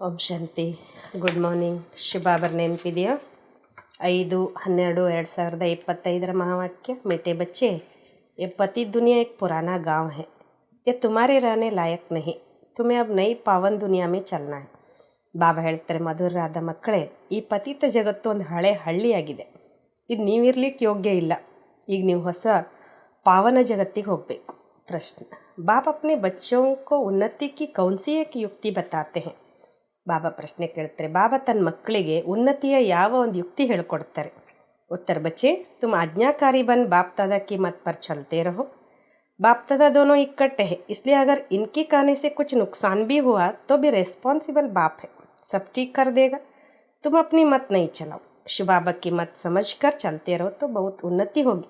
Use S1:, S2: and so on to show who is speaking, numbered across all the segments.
S1: ಓಂ ಶಾಂತಿ. Good morning. ಶುಭಾಬರ್ ನೆನಪಿದೆಯಾ? 5/12/2025 महावाक्य। मीठे बच्चे, ये पति दुनिया एक पुराना गांव है। ये तुम्हारे रहने लायक नहीं। तुम्हें अब नई पावन दुनिया में चलना है. ಬಾಬಾ ಹೇಳ್ತಾರೆ, ಮಧುರರಾದ ಮಕ್ಕಳೇ, ಈ ಪತಿತ ಜಗತ್ತು ಒಂದು ಹಳೆ ಹಳ್ಳಿಯಾಗಿದೆ. ಇದು ನೀವಿರ್ಲಿಕ್ಕೆ ಯೋಗ್ಯ ಇಲ್ಲ. ಈಗ ನೀವು ಹೊಸ ಪಾವನ ಜಗತ್ತಿಗೆ ಹೋಗಬೇಕು. ಪ್ರಶ್ನೆ: ಬಾಬಾ अपने बच्चों को उन्नति की कौन सी एक युक्ति बताते हैं? ಬಾಬಾ ಪ್ರಶ್ನೆ ಕೇಳ್ತಾರೆ, ಬಾಬಾ ತನ್ನ ಮಕ್ಕಳಿಗೆ ಉನ್ನತಿಯ ಯಾವ ಒಂದು ಯುಕ್ತಿ ಹೇಳ್ಕೊಡ್ತಾರೆ? उत्तर: बच्चे, तुम आज्ञाकारी बन बाप दादा की मत पर चलते रहो. बाप दादा दोनों इकट्ठे हैं, इसलिए अगर इनके कहने से कुछ नुकसान भी हुआ तो भी रिस्पॉन्सिबल बाप है, सब ठीक कर देगा. तुम अपनी मत नहीं चलाओ, शिव बाबा की मत समझ कर चलते रहो तो बहुत उन्नति होगी.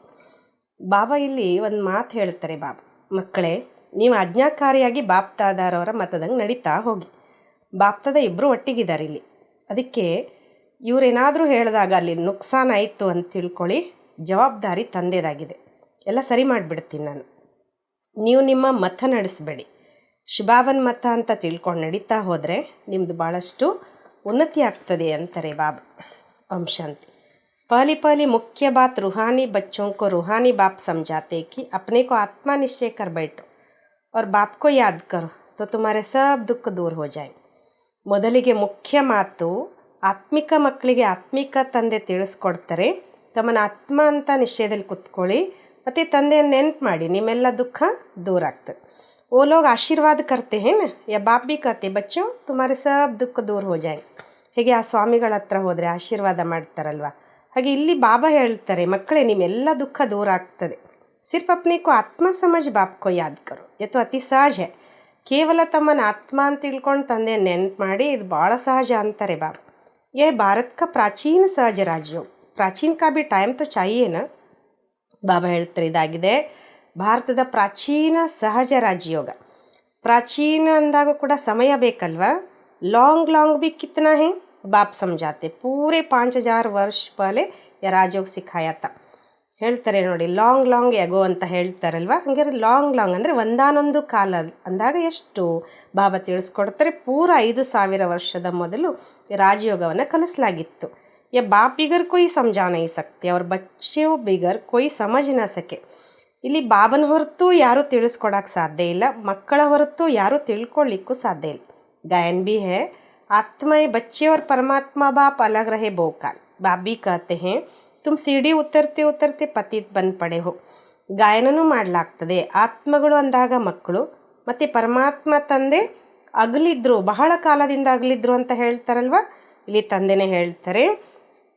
S1: ಬಾಬಾ ಇಲ್ಲಿ ಒಂದು ಮಾತು ಹೇಳ್ತಾರೆ. ಬಾಬಾ, ಮಕ್ಕಳೇ, ನೀವು ಆಜ್ಞಾಕಾರಿಯಾಗಿ ಬಾಪ್ ದಾದಾರವರ ಮತದಂಗೆ ನಡೀತಾ ಹೋಗಿ. ಬಾಪ್ತದ ಇಬ್ಬರು ಒಟ್ಟಿಗಿದ್ದಾರೆ ಇಲ್ಲಿ. ಅದಕ್ಕೆ ಇವರೇನಾದರೂ ಹೇಳಿದಾಗ ಅಲ್ಲಿ ನುಕ್ಸಾನ ಆಯಿತು ಅಂತ ತಿಳ್ಕೊಳ್ಳಿ, ಜವಾಬ್ದಾರಿ ತಂದೆದಾಗಿದೆ. ಎಲ್ಲ ಸರಿ ಮಾಡಿಬಿಡ್ತೀನಿ ನಾನು. ನೀವು ನಿಮ್ಮ ಮತ ನಡೆಸಬೇಡಿ, ಶಿಬಾಬನ್ ಮತ ಅಂತ ತಿಳ್ಕೊಂಡು ನಡೀತಾ ಹೋದರೆ ನಿಮ್ಮದು ಭಾಳಷ್ಟು ಉನ್ನತಿ ಆಗ್ತದೆ ಅಂತಾರೆ ಬಾಬಾ. ಓಂ ಶಾಂತಿ. पहली मुख्य बात, रूहानी बच्चों को रूहानी बाप समझाते कि अपने को आत्मा निश्चय कर बैठो और बाप को याद करो तो तुम्हारे सब दुख दूर हो जाए. ಮೊದಲಿಗೆ ಮುಖ್ಯ ಮಾತು, ಆತ್ಮಿಕ ಮಕ್ಕಳಿಗೆ ಆತ್ಮಿಕ ತಂದೆ ತಿಳಿಸ್ಕೊಡ್ತಾರೆ, ತಮ್ಮನ್ನ ಆತ್ಮ ಅಂತ ನಿಶ್ಚಯದಲ್ಲಿ ಕೂತ್ಕೊಳ್ಳಿ ಮತ್ತು ತಂದೆಯನ್ನು ನೆನ್ಪು ಮಾಡಿ, ನಿಮ್ಮೆಲ್ಲ ದುಃಖ ದೂರ ಆಗ್ತದೆ. वो लोग आशीर्वाद करते हैं ना, या बाप भी कहते बच्चों तुम्हारे सब दुख दूर हो जाए. ಹೇಗೆ ಆ ಸ್ವಾಮಿಗಳ ಹತ್ರ ಹೋದರೆ ಆಶೀರ್ವಾದ ಮಾಡ್ತಾರಲ್ವ, ಹಾಗೆ ಇಲ್ಲಿ ಬಾಬಾ ಹೇಳ್ತಾರೆ, ಮಕ್ಕಳೇ ನಿಮ್ಮೆಲ್ಲ ದುಃಖ ದೂರ ಆಗ್ತದೆ. ಸಿರ್ಫ್ ಅಪ್ನೆ ಕೋ ಆತ್ಮ ಸಮಜ್ ಬಾಪ್ ಕೋ ಯಾದ್ ಕರೋ, ಇದು ಅತಿ ಸಹಜ. ಕೇವಲ ತಮ್ಮನ್ನು ಆತ್ಮ ಅಂತ ತಿಳ್ಕೊಂಡು ತಂದೆ ನೆನ್ಪು ಮಾಡಿ, ಇದು ಭಾಳ ಸಹಜ ಅಂತಾರೆ ಬಾಬಾ. ಯೇ ಭಾರತ್ ಕಾ ಪ್ರಾಚೀನ ಸಹಜ ರಾಜ್ಯೋಗ, ಪ್ರಾಚೀನ ಕಾ ಭಿ ಟೈಮ್ ತೋ ಚಾಹಿಯೇನ. ಬಾಬಾ ಹೇಳ್ತಾರೆ, ಇದಾಗಿದೆ ಭಾರತದ ಪ್ರಾಚೀನ ಸಹಜ ರಾಜಯೋಗ. ಪ್ರಾಚೀನ ಅಂದಾಗ ಕೂಡ ಸಮಯ ಬೇಕಲ್ವಾ. ಲಾಂಗ್ भी कितना है बाप समझाते, पूरे 5000 वर्ष पहले या राजयोग सिखाया था. ಹೇಳ್ತಾರೆ ನೋಡಿ, ಲಾಂಗ್ ಎಗೋ ಅಂತ ಹೇಳ್ತಾರಲ್ವ, ಹಂಗಾರೆ ಲಾಂಗ್ ಅಂದರೆ ಒಂದಾನೊಂದು ಕಾಲ ಅಂದಾಗ ಎಷ್ಟು ಬಾಬಾ ತಿಳಿಸ್ಕೊಡ್ತಾರೆ. ಪೂರ 5000 ವರ್ಷದ ಮೊದಲು ರಾಜಯೋಗವನ್ನು ಕಲಿಸಲಾಗಿತ್ತು. ಯಾ ಬಾಪ್ ಬಿಗರ್ ಕೊಯ್ ಸಮಜಾ ನೈ ಸಕ್ತೆ ಅವ್ರ ಬಚ್ಚೆ ಬಿಗರ್ ಕೊಯ್ ಸಮಜ್ ನ ಸಕೆ. ಇಲ್ಲಿ ಬಾಬನ ಹೊರತು ಯಾರೂ ತಿಳಿಸ್ಕೊಡಕ್ಕೆ ಸಾಧ್ಯ ಇಲ್ಲ, ಮಕ್ಕಳ ಹೊರತು ಯಾರೂ ತಿಳ್ಕೊಳ್ಳಿಕ್ಕೂ ಸಾಧ್ಯ ಇಲ್ಲ. गायन भी है, आत्मा बच्चे और परमात्मा बाप अलग रहे बोकाल. बाप भी कहते हैं तुम सीढ़ी उतरते उतरते पतित बन पड़े हो. ಗಾಯನೂ ಮಾಡಲಾಗ್ತದೆ. ಆತ್ಮಗಳು ಅಂದಾಗ ಮಕ್ಕಳು ಮತ್ತು ಪರಮಾತ್ಮ ತಂದೆ ಅಗಲಿದ್ರು, ಬಹಳ ಕಾಲದಿಂದ ಅಗಲಿದ್ರು ಅಂತ ಹೇಳ್ತಾರಲ್ವ, ಇಲ್ಲಿ ತಂದೆನೇ ಹೇಳ್ತಾರೆ,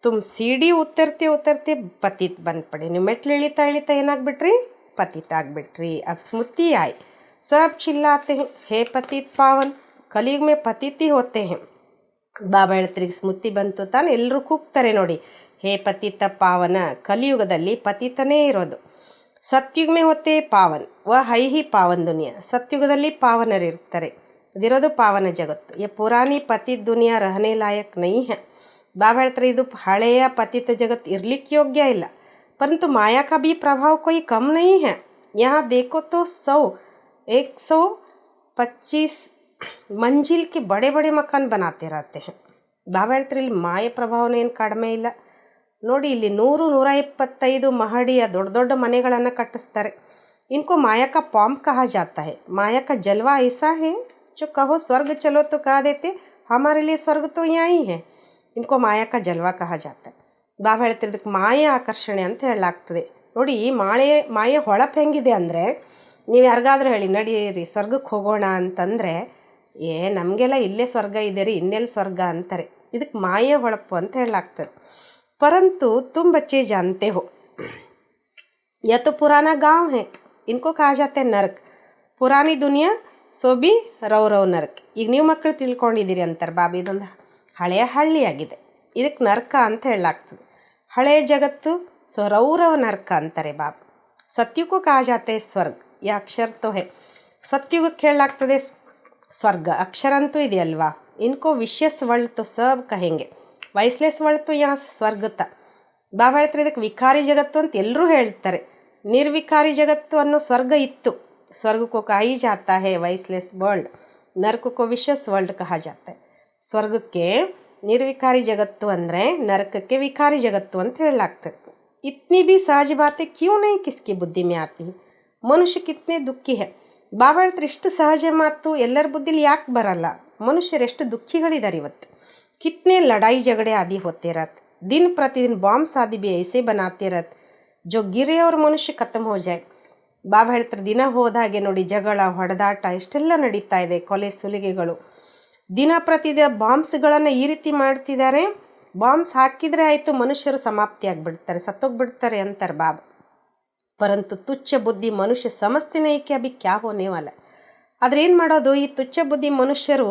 S1: ತುಮ್ ಸೀಡಿ ಉತ್ತರ್ತೆ ಉತ್ತರ್ತೆ ಪತಿತ್ ಬಂದು ಪಡೆ. ನೀವು ಮೆಟ್ಲು ಇಳಿತಾ ಇಳಿತಾ ಏನಾಗ್ಬಿಟ್ರಿ? ಪತಿತ್ ಆಗಿಬಿಟ್ರಿ. ಅಬ್ ಸ್ಮೃತಿ ಆಯ್ ಸಬ್ ಚಿಲ್ಲಾತೆ ಹೇ ಪತಿತ್ ಪಾವನ್, ಕಲಿಯುಗ ಮೇ ಪತಿತಿ ಹೋತೆ ಹೇ. ಬಾಬಾ ಹೇಳ್ತಾರೆ, ಸ್ಮೃತಿ ಬಂತು ತಾನು, ಎಲ್ಲರೂ ಕೂಗ್ತಾರೆ ನೋಡಿ, ಹೇ ಪತಿತ ಪಾವನ. ಕಲಿಯುಗದಲ್ಲಿ ಪತಿತನೇ ಇರೋದು. ಸತ್ಯುಗ ಮೇ ಹೋತೆ ಪಾವನ್, ಹೈ ಪಾವನ್ ದುನಿಯಾ. ಸತ್ಯುಗದಲ್ಲಿ ಪಾವನರಿರ್ತಾರೆ, ಇದಿರೋದು ಪಾವನ ಜಗತ್ತು. ಯೇ ಪುರಾಣಿ ಪತಿತ್ ದುನಿಯಾ ರಹನೆ ಲಾಯಕ್ ನೈ ಹೇ. ಬಾಬಾ ಹೇಳ್ತಾರೆ, ಇದು ಹಳೆಯ ಪತಿತ ಜಗತ್ತು ಇರ್ಲಿಕ್ಕೆ ಯೋಗ್ಯ ಇಲ್ಲ. ಪರಂತು ಮಾಯಾ ಕಾ ಭಿ ಪ್ರಭಾವ ಕೊಯ್ ಕಮ್ ನೈ ಹೇ. ಯಹಾ ದೇಖೋ ತೋ 125 ಮಂಜಿಲ್ ಕೆ ಬಡೆ ಮಕಾನ್ ಬನಾತೆ रहते हैं. ಬಾಬಾ ಹೇಳ್ತಾರೆ, ಇಲ್ಲಿ ಮಾಯ ಪ್ರಭಾವನ ಏನು ಕಡಿಮೆ ಇಲ್ಲ ನೋಡಿ. ಇಲ್ಲಿ 100-125 ಮಹಡಿಯ ದೊಡ್ಡ ಮನೆಗಳನ್ನು ಕಟ್ಟಿಸ್ತಾರೆ. ಇನ್ಕೋ ಮಾಯಾ ಕಾ ಪಾಂಪ್ ಕಹಾ ಜಾತಾ ಹೈ. ಮಾಯಾ ಕಾ ಜಲ್ವಾ ಐಸಾ ಹೈ ಜೋ ಕಹೋ ಸ್ವರ್ಗ ಚಲೋ ತೋ ಕಹ ದೇತೆ, ಹಮಾರೆ ಲಿಯೇ ಸ್ವರ್ಗ ತೋ ಯಹೀ ಹೈ. ಇನ್ಕೋ ಮಾಯಾ ಕಾ ಜಲ್ವಾ ಕಹಾ ಜಾತಾ ಹೈ. ಬಾಬಾ ಹೇಳ್ತಾರೆ, ಇದಕ್ಕೆ ಮಾಯ ಆಕರ್ಷಣೆ ಅಂತ ಹೇಳಲಾಗ್ತದೆ ನೋಡಿ. ಮಾಯೆ ಹೊಳಪು ಹೆಂಗಿದೆ ಅಂದರೆ, ನೀವು ಯಾರಿಗಾದ್ರೂ ಹೇಳಿ ನಡೀರಿ ಸ್ವರ್ಗಕ್ಕೆ ಹೋಗೋಣ ಅಂತಂದರೆ, ನಮಗೆಲ್ಲ ಇಲ್ಲೇ ಸ್ವರ್ಗ ಇದೆ ರೀ, ಇನ್ನೆಲ್ಲಿ ಸ್ವರ್ಗ ಅಂತಾರೆ. ಇದಕ್ಕೆ ಮಾಯೆ ಹೊಳಪು ಅಂತ ಹೇಳಲಾಗ್ತದೆ. ಪರಂತು तुम बच्चे जानते हो यह तो पुराना गांव है, इनको कहा जाता है नरक. पुरानी दुनिया सो भी ರೌರವ್ ನರಕ. ಈಗ ನೀವು ಮಕ್ಕಳು ತಿಳ್ಕೊಂಡಿದ್ದೀರಿ ಅಂತಾರೆ ಬಾಬಾ, ಇದೊಂದು ಹಳೆಯ ಹಳ್ಳಿಯಾಗಿದೆ, ಇದಕ್ಕೆ ನರಕ ಅಂತ ಹೇಳಲಾಗ್ತದೆ. ಹಳೆಯ ಜಗತ್ತು ಸೊ ರೌರವ ನರಕ ಅಂತಾರೆ ಬಾಬಾ. ಸತ್ಯುಗೂ ಕहा जाता है ಸ್ವರ್ಗ, ಯಾ ಅಕ್ಷರ ತೋ ಹೇ. ಸತ್ಯುಗಕ್ಕೆ ಹೇಳಲಾಗ್ತದೆ ಸ್ವರ್ಗ, ಅಕ್ಷರ ಅಂತೂ ಇದೆಯಲ್ವಾ. ಇನ್ಕೋ ವಿಶೇಷ ವರ್ಲ್ಡ್ ತೋ ಸಬ್ ಕಹೆಂಗೆ, ವೈಸ್ಲೆಸ್ ವರ್ಲ್ಡ್ ತೋ ಯಾ ಸ್ವರ್ಗತ. ಬಾಬಾ ಹೇಳ್ತಾರೆ, ಇದಕ್ಕೆ ವಿಕಾರಿ ಜಗತ್ತು ಅಂತ ಎಲ್ಲರೂ ಹೇಳ್ತಾರೆ. ನಿರ್ವಿಕಾರಿ ಜಗತ್ತು ಅನ್ನೋ ಸ್ವರ್ಗ ಇತ್ತು. ಸ್ವರ್ಗ ಕೋ ಕಹಿ ಜಾತಾ ಹೇ ವೈಸ್ಲೆಸ್ ವರ್ಲ್ಡ್, ನರ್ಕ ಕೋ ವಿಶೇಷ ವರ್ಲ್ಡ್ ಕಹಾ ಜಾತಾ ಹೈ. ಸ್ವರ್ಗಕ್ಕೆ ನಿರ್ವಿಕಾರಿ ಜಗತ್ತು ಅಂದರೆ ನರಕಕ್ಕೆ ವಿಕಾರಿ ಜಗತ್ತು ಅಂತ ಹೇಳಲಾಗ್ತದೆ. इतनी भी सहज बातें क्यों नहीं किसकी बुद्धि में आती है? ಮನುಷ್ಯ ಕಿತ್ನೆ ದುಃಖಿ ಹೇ. ಬಾಬಾ ಹೇಳ್ತಾರೆ ಇಷ್ಟು ಸಹಜ ಮಾತು ಎಲ್ಲರ ಬುದ್ಧಿಲಿ ಯಾಕೆ ಬರಲ್ಲ? ಮನುಷ್ಯರೆಷ್ಟು ದುಃಖಿಗಳಿದ್ದಾರೆ ಇವತ್ತು. कितने लड़ाई झगड़े आदि होते रहते, दिन प्रतिदिन बॉम्ब्स आदि भी ऐसे बनाते रहते जो गिरे और मनुष्य खत्म हो जाए. ಬಾಬಾ ಹೇಳ್ತಾರೆ ದಿನ ಹೋದ ಹಾಗೆ ನೋಡಿ ಜಗಳ ಹೊಡೆದಾಟ ಇಷ್ಟೆಲ್ಲ ನಡೀತಾ ಇದೆ, ಕೊಲೆ ಸುಲಿಗೆಗಳು. ದಿನ ಪ್ರತಿದಿನ ಬಾಂಬ್ಸ್ಗಳನ್ನು ಈ ರೀತಿ ಮಾಡ್ತಿದ್ದಾರೆ. ಬಾಂಬ್ಸ್ ಹಾಕಿದರೆ ಆಯಿತು ಮನುಷ್ಯರು ಸಮಾಪ್ತಿ ಆಗಿಬಿಡ್ತಾರೆ, ಸತ್ತೋಗ್ಬಿಡ್ತಾರೆ ಅಂತಾರೆ ಬಾಬಾ. ಪರಂತು ತುಚ್ಛ ಬುದ್ಧಿ ಮನುಷ್ಯ ಸಮಸ್ತಿನೇ ಏಕೆ ಅಭಿ ಕ್ಯಾ ಹೋನೆ ವಾಲ. ಆದರೆ ಏನು ಮಾಡೋದು, ಈ ತುಚ್ಛ ಬುದ್ಧಿ ಮನುಷ್ಯರು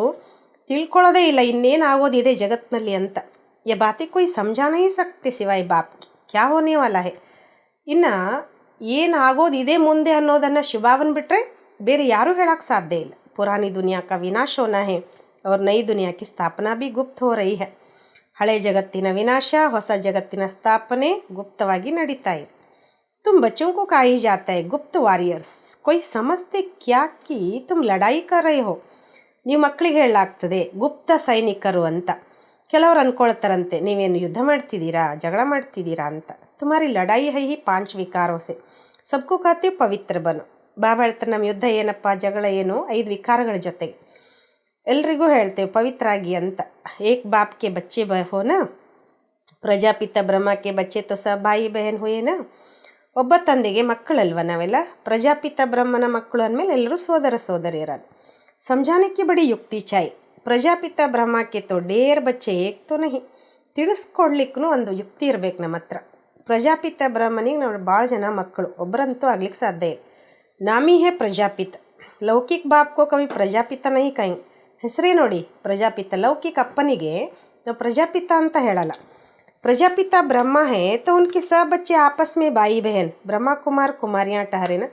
S1: ತಿಳ್ಕೊಳ್ಳೋದೇ ಇಲ್ಲ ಇನ್ನೇನು ಆಗೋದಿದೆ ಜಗತ್ತಿನಲ್ಲಿ ಅಂತ. ಯಾ ಬಾತಿ ಕೊಯ್ ಸಮझाना ही सकते सिवाय बाप ಕ್ಯಾ ಹೋನೆ ವಾಲ ಹೇ. ಇನ್ನು ಏನು ಆಗೋದಿದೆ ಮುಂದೆ ಅನ್ನೋದನ್ನು ಶಿವಬಾಬನ್ ಬಿಟ್ಟರೆ ಬೇರೆ ಯಾರೂ ಹೇಳೋಕ್ಕೆ ಸಾಧ್ಯ ಇಲ್ಲ. ಪುರಾನಿ ದುನಿಯಾ ಕಾ ವಿನಾಶ ಹೋನಾ ಹೇ और नई दुनिया की स्थापना भी गुप्त हो रही है. ಹಳೆ ಜಗತ್ತಿನ ವಿನಾಶ, ಹೊಸ ಜಗತ್ತಿನ ಸ್ಥಾಪನೆ ಗುಪ್ತವಾಗಿ ನಡೀತಾ ಇದೆ. तुम बच्चों को कहा ही जाता है गुप्त वारियर्स. कोई समझते क्या कि तुम लड़ाई कर रहे हो. ನೀವು ಮಕ್ಕಳಿಗೆ ಹೇಳಲಾಗ್ತದೆ ಗುಪ್ತ ಸೈನಿಕರು ಅಂತ. ಕೆಲವರು ಅಂದ್ಕೊಳ್ತಾರಂತೆ ನೀವೇನು ಯುದ್ಧ ಮಾಡ್ತಿದ್ದೀರಾ, ಜಗಳ ಮಾಡ್ತಿದ್ದೀರಾ ಅಂತ. ತುಮಾರಿ ಲಡಾಯಿ ಹೈ ಹಿ 5 ವಿಕಾರೋ ಸೆ ಸಬ್ಕು ಖಾತೆ ಪವಿತ್ರ ಬನು. ಬಾಬಾ ಹೇಳ್ತಾರೆ ನಮ್ಮ ಯುದ್ಧ ಏನಪ್ಪ, ಜಗಳ ಏನು, 5 ವಿಕಾರಗಳ ಜೊತೆಗೆ ಎಲ್ರಿಗೂ ಹೇಳ್ತೇವೆ ಪವಿತ್ರ ಆಗಿ ಅಂತ. ಏಕ್ ಬಾಪ್ ಕೆ ಬಚ್ಚೆ ಹೋನಾ, ಪ್ರಜಾಪಿತ ಬ್ರಹ್ಮ ಕೆ ಬಚ್ಚೆ ತೋ ಸಬ್ ಬಾಯಿ ಬಹನ್ ಹುಯೇನಾ. ಒಬ್ಬ ತಂದೆಗೆ ಮಕ್ಕಳಲ್ವ ನಾವೆಲ್ಲ, ಪ್ರಜಾಪಿತ ಬ್ರಹ್ಮನ ಮಕ್ಕಳು ಅಂದಮೇಲೆ ಎಲ್ಲರೂ ಸೋದರ ಸೋದರಿಯರದು. समझाने की बड़ी युक्ति चाहिए. ಪ್ರಜಾಪಿತ ಬ್ರಹ್ಮಕ್ಕೆ ತೋ ಡೇರ್ ಬಚ್ಚೆ ಏಕ್ ತೋ ನಹಿ. ತಿಳಿಸ್ಕೊಡ್ಲಿಕ್ಕೂ ಒಂದು ಯುಕ್ತಿ ಇರಬೇಕು ನಮ್ಮ ಹತ್ರ. ಪ್ರಜಾಪಿತ ಬ್ರಹ್ಮನಿಗೆ ನಾವು ಭಾಳ ಜನ ಮಕ್ಕಳು, ಒಬ್ಬರಂತೂ ಆಗ್ಲಿಕ್ಕೆ ಸಾಧ್ಯ ಇಲ್ಲ. ನಾಮಿ ಹೇ ಪ್ರಜಾಪಿತ, ಲೌಕಿಕ ಬಾಪ್ಕೋ ಕವಿ ಪ್ರಜಾಪಿತ ನಹಿ ಕೈ. ಹೆಸರೇ ನೋಡಿ ಪ್ರಜಾಪಿತ. ಲೌಕಿಕ ಅಪ್ಪನಿಗೆ ನಾವು ಪ್ರಜಾಪಿತ ಅಂತ ಹೇಳಲ್ಲ. ಪ್ರಜಾಪಿತ ಬ್ರಹ್ಮ ಹೇ ತೋ ಉನ್ಕೆ सब बच्चे आपस में भाई बहन ब्रह्मा कुमार कुमारियाँ ठहरे ना.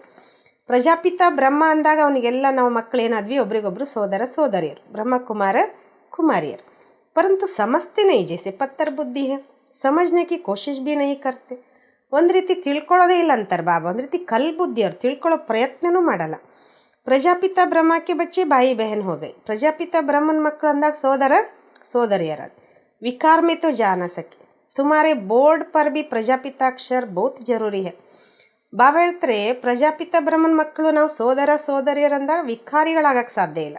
S1: ಪ್ರಜಾಪಿತ ಬ್ರಹ್ಮ ಅಂದಾಗ ಅವನಿಗೆಲ್ಲ ನಾವು ಮಕ್ಕಳೇನಾದ್ವಿ, ಒಬ್ರಿಗೊಬ್ರು ಸೋದರ ಸೋದರಿಯರು, ಬ್ರಹ್ಮಕುಮಾರ ಕುಮಾರಿಯರು. ಪರಂತು ಸಮಸ್ತೆ ನೈ ಜೈಸೆ ಪತ್ತರ್ ಬುದ್ಧಿ ಹೇ, ಸಮಜ್ನೆ ಕಿ ಕೋಶಿಶ್ ಬಿ ನೈ ಕರ್ತೆ. ಒಂದು ರೀತಿ ತಿಳ್ಕೊಳ್ಳೋದೇ ಇಲ್ಲ ಅಂತಾರೆ ಬಾಬಾ. ಒಂದು ರೀತಿ ಕಲ್ ಬುದ್ಧಿಯವರು ತಿಳ್ಕೊಳ್ಳೋ ಪ್ರಯತ್ನನೂ ಮಾಡಲ್ಲ. ಪ್ರಜಾಪಿತ ಬ್ರಹ್ಮಕ್ಕೆ ಬಚ್ಚೆ ಬಾಯಿ ಬಹನ್ ಹೋಗೈ. ಪ್ರಜಾಪಿತ ಬ್ರಹ್ಮನ ಮಕ್ಕಳು ಅಂದಾಗ ಸೋದರ ಸೋದರಿಯರದು. ವಿಕಾರ ಮೇ ತೋ ಜಾ ನ ಸಕೆ, ತುಮಾರೆ ಬೋರ್ಡ್ ಪರ್ ಬಿ ಪ್ರಜಾಪಿತಾಕ್ಷರ ಬಹುತ್ ಜರೂರಿ ಹೇ. ಬಾಬಾ ಹೇಳ್ತಾರೆ ಪ್ರಜಾಪಿತ ಬ್ರಹ್ಮನ ಮಕ್ಕಳು ನಾವು ಸೋದರ ಸೋದರಿಯರಂದಾಗ ವಿಕಾರಿಗಳಾಗಕ್ಕೆ ಸಾಧ್ಯ ಇಲ್ಲ.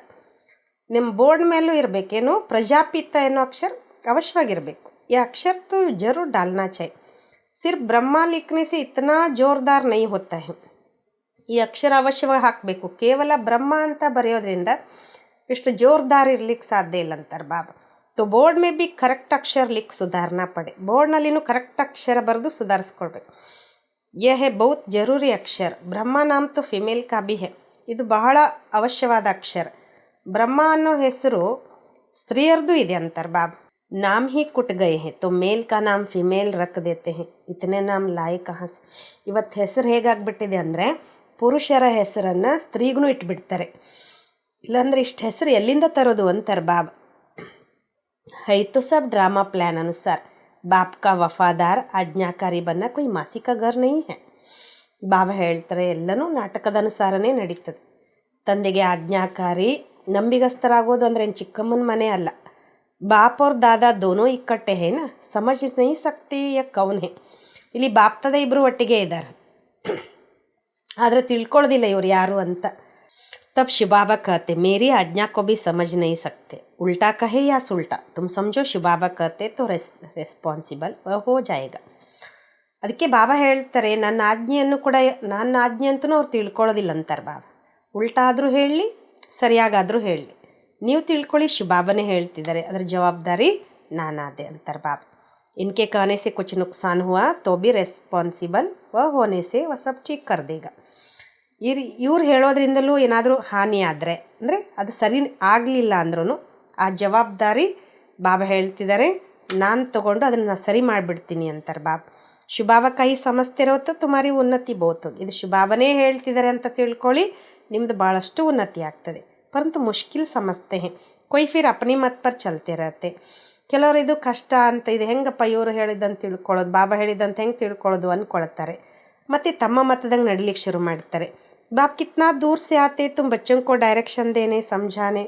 S1: ನಿಮ್ಮ ಬೋರ್ಡ್ ಮೇಲೂ ಇರಬೇಕೇನು ಪ್ರಜಾಪಿತ ಅನ್ನೋ ಅಕ್ಷರ ಅವಶ್ಯವಾಗಿರಬೇಕು. ಈ ಅಕ್ಷರ तो जरूर डालना चाहिए. सिर्फ ब्रह्मा लिखने से इतना जोरदार नहीं होता है. ಈ ಅಕ್ಷರ ಅವಶ್ಯವಾಗಿ ಹಾಕಬೇಕು. ಕೇವಲ ಬ್ರಹ್ಮ ಅಂತ ಬರೆಯೋದ್ರಿಂದ ಇಷ್ಟು ಜೋರ್ದಾರ್ ಇರ್ಲಿಕ್ಕೆ ಸಾಧ್ಯ ಇಲ್ಲ ಅಂತಾರೆ ಬಾಬಾ. तो बोर्ड में भी करेक्ट अक्षर लिख सुधारना पड़े. ಬೋರ್ಡ್ನಲ್ಲಿನೂ ಕರೆಕ್ಟ್ ಅಕ್ಷರ ಬರೆದು ಸುಧಾರಿಸ್ಕೊಳ್ಬೇಕು. यह है बहुत जरूरी अक्षर. ಬ್ರಹ್ಮ ನಾಮ್ तो ಫಿಮೇಲ್ का भी है. ಇದು ಬಹಳ ಅವಶ್ಯವಾದ ಅಕ್ಷರ. ಬ್ರಹ್ಮ ಅನ್ನೋ ಹೆಸರು ಸ್ತ್ರೀಯರ್ದು ಇದೆ ಅಂತಾರೆ ಬಾಬಾ. नाम ही कुट गए हैं तो मेल का नाम फीमेल रख देते हैं, इतने नाम लाए कहाँ से. ಇವತ್ತು ಹೆಸರು ಹೇಗಾಗ್ಬಿಟ್ಟಿದೆ ಅಂದರೆ ಪುರುಷರ ಹೆಸರನ್ನು ಸ್ತ್ರೀಗೂ ಇಟ್ಬಿಡ್ತಾರೆ. ಇಲ್ಲಾಂದರೆ ಇಷ್ಟು ಹೆಸರು ಎಲ್ಲಿಂದ ತರೋದು ಅಂತಾರೆ ಬಾಬಾ. है तो सब ड्रामा प्लान अनुसार. बाप का वफादार आज्ञाकारी बनना कोई मासी का घर नहीं है. ಬಾಬಾ ಹೇಳ್ತಾರೆ ಎಲ್ಲನೂ ನಾಟಕದ ಅನುಸಾರನೇ ನಡೀತದೆ. ತಂದೆಗೆ ಆಜ್ಞಾಕಾರಿ ನಂಬಿಗಸ್ತರಾಗೋದು ಅಂದರೆ ಏನು ಚಿಕ್ಕಮ್ಮನ ಮನೆ ಅಲ್ಲ. ಬಾಪ್ ಅವ್ರ ದಾದಾ ದೋನೋ ಇಕ್ಕಟ್ಟೆ ಹೇನ ಸಮಜ್ ನಹಿ ಸಕ್ತಿ ಯ ಕೌನ್ ಹೇ. ಇಲ್ಲಿ ಬಾಪ್ತದ ಇಬ್ಬರು ಒಟ್ಟಿಗೆ ಇದ್ದಾರೆ, ಆದರೆ ತಿಳ್ಕೊಳ್ಳೋದಿಲ್ಲ ಇವ್ರು ಯಾರು ಅಂತ. तब शिव बाबा कहते मेरी आज्ञा को भी समझ नहीं सकते, उल्टा कहे या सुल्टा तुम समझो. शिव बाबा कहते तो ರೆಸ್ಪಾನ್ಸಿಬಲ್ हो जाएगा. ಅದಕ್ಕೆ ಬಾಬಾ ಹೇಳ್ತಾರೆ ನನ್ನ ಆಜ್ಞೆಯನ್ನು ಕೂಡ, ನನ್ನ ಆಜ್ಞೆ ಅಂತೂ ಅವ್ರು ತಿಳ್ಕೊಳ್ಳೋದಿಲ್ಲ ಅಂತಾರೆ ಬಾಬಾ. ಉಲ್ಟಾ ಆದರೂ ಹೇಳಲಿ, ಸರಿಯಾಗಾದರೂ ಹೇಳಲಿ, ನೀವು ತಿಳ್ಕೊಳ್ಳಿ ಶಿವಬಾಬಾನೇ ಹೇಳ್ತಿದ್ದಾರೆ, ಅದರ ಜವಾಬ್ದಾರಿ ನಾನಾದೆ ಅಂತಾರೆ ಬಾಬಾ. इनके कहने से कुछ नुकसान हुआ तो भी ರೆಸ್ಪಾನ್ಸಿಬಲ್ ವ ಹೋನೆ ಸೆ ವ ಸಬ್ ठीक कर देगा. ಇವ್ರು ಹೇಳೋದ್ರಿಂದಲೂ ಏನಾದರೂ ಹಾನಿ ಆದರೆ ಅಂದರೆ ಅದು ಸರಿ ಆಗಲಿಲ್ಲ ಅಂದ್ರೂ ಆ ಜವಾಬ್ದಾರಿ ಬಾಬಾ ಹೇಳ್ತಿದ್ದಾರೆ ನಾನು ತಗೊಂಡು ಅದನ್ನು ಸರಿ ಮಾಡಿಬಿಡ್ತೀನಿ ಅಂತಾರೆ ಬಾಬಾ. ಶಿವಬಾಬಾ ಕೈ ಸಮಸ್ತೆ ಇರೋತ್ತು ತುಮಾರಿ ಉನ್ನತಿ ಬಹುದು. ಇದು ಶಿವಬಾಬಾನೇ ಹೇಳ್ತಿದ್ದಾರೆ ಅಂತ ತಿಳ್ಕೊಳ್ಳಿ, ನಿಮ್ಮದು ಭಾಳಷ್ಟು ಉನ್ನತಿ ಆಗ್ತದೆ. ಪರಂತು ಮುಷ್ಕಿಲ್ ಸಮಸ್ತೆ ಹೇ ಕೊಯ್ ಫಿರ್ ಅಪ್ನಿ ಮತ್ ಪರ್ ಚಲ್ತೆ ಇರತ್ತೆ. ಕೆಲವರು ಇದು ಕಷ್ಟ ಅಂತ, ಇದು ಹೆಂಗಪ್ಪ ಇವರು ಹೇಳಿದಂತ ತಿಳ್ಕೊಳ್ಳೋದು, ಬಾಬಾ ಹೇಳಿದಂತ ಹೆಂಗೆ ತಿಳ್ಕೊಳ್ಳೋದು ಅಂದ್ಕೊಳ್ತಾರೆ. ಮತ್ತು ತಮ್ಮ ಮತದಂಗೆ ನಡಿಲಿಕ್ಕೆ ಶುರು ಮಾಡ್ತಾರೆ. बाप कितना दूर से आते तुम बच्चों को डायरेक्शन देने समझाने.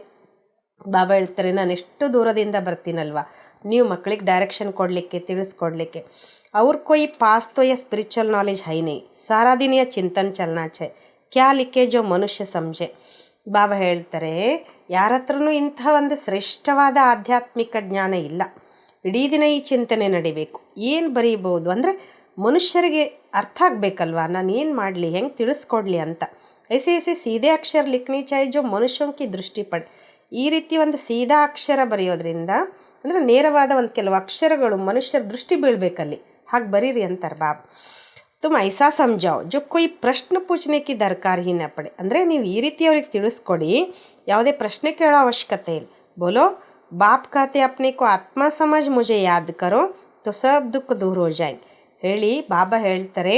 S1: ಬಾಬಾ ಹೇಳ್ತಾರೆ, ನಾನು ಎಷ್ಟು ದೂರದಿಂದ ಬರ್ತೀನಲ್ವ, ನೀವು ಮಕ್ಕಳಿಗೆ ಡೈರೆಕ್ಷನ್ ಕೊಡಲಿಕ್ಕೆ, ತಿಳಿಸ್ಕೊಡ್ಲಿಕ್ಕೆ. और कोई पास तो यह स्पिरिचुअल नॉलेज है ही नहीं, सारा दिन यह चिंतन चलना चाहिए, क्या लिखे जो मनुष्य समझे. ಬಾಬಾ ಹೇಳ್ತಾರೆ, ಯಾರ ಹತ್ರನೂ ಇಂತಹ ಒಂದು ಶ್ರೇಷ್ಠವಾದ ಆಧ್ಯಾತ್ಮಿಕ ಜ್ಞಾನ ಇಲ್ಲ. ಇಡೀ ದಿನ ಈ ಚಿಂತನೆ ನಡಿಬೇಕು. ಏನು ಬರೀಬೋದು ಅಂದರೆ ಮನುಷ್ಯರಿಗೆ ಅರ್ಥ ಆಗಬೇಕಲ್ವಾ, ನಾನು ಏನು ಮಾಡಲಿ, ಹೆಂಗೆ ತಿಳಿಸ್ಕೊಡ್ಲಿ ಅಂತ. ಐಸೆ ಐಸೆ ಸೀದೆ ಅಕ್ಷರ ಲಿಖನಿ ಚಾಹಿ ಜೋ ಮನುಷ್ಯಂಕಿ ದೃಷ್ಟಿ ಪಡೆ. ಈ ರೀತಿ ಒಂದು ಸೀದಾ ಅಕ್ಷರ ಬರೆಯೋದ್ರಿಂದ ಅಂದರೆ ನೇರವಾದ ಒಂದು ಕೆಲವು ಅಕ್ಷರಗಳು ಮನುಷ್ಯರ ದೃಷ್ಟಿ ಬೀಳಬೇಕಲ್ಲಿ, ಹಾಗೆ ಬರೀರಿ ಅಂತಾರೆ ಬಾಬಾ. ತುಮ್ ಐಸಾ ಸಮಜಾವ್ ಜೋ ಕೊಯ್ ಪ್ರಶ್ನೆ ಪೂछने की दरकार ही न पड़े. ಅಂದರೆ ನೀವು ಈ ರೀತಿ ಅವ್ರಿಗೆ ತಿಳಿಸ್ಕೊಡಿ, ಯಾವುದೇ ಪ್ರಶ್ನೆ ಕೇಳೋ ಅವಶ್ಯಕತೆ ಇಲ್ಲ. ಬೋಲೋ ಬಾಪ್ कहते अपने को आत्मा समझ मुझे याद करो तो सब दुख दूर हो जाएंगे. ಹೇಳಿ ಬಾಬಾ ಹೇಳ್ತಾರೆ,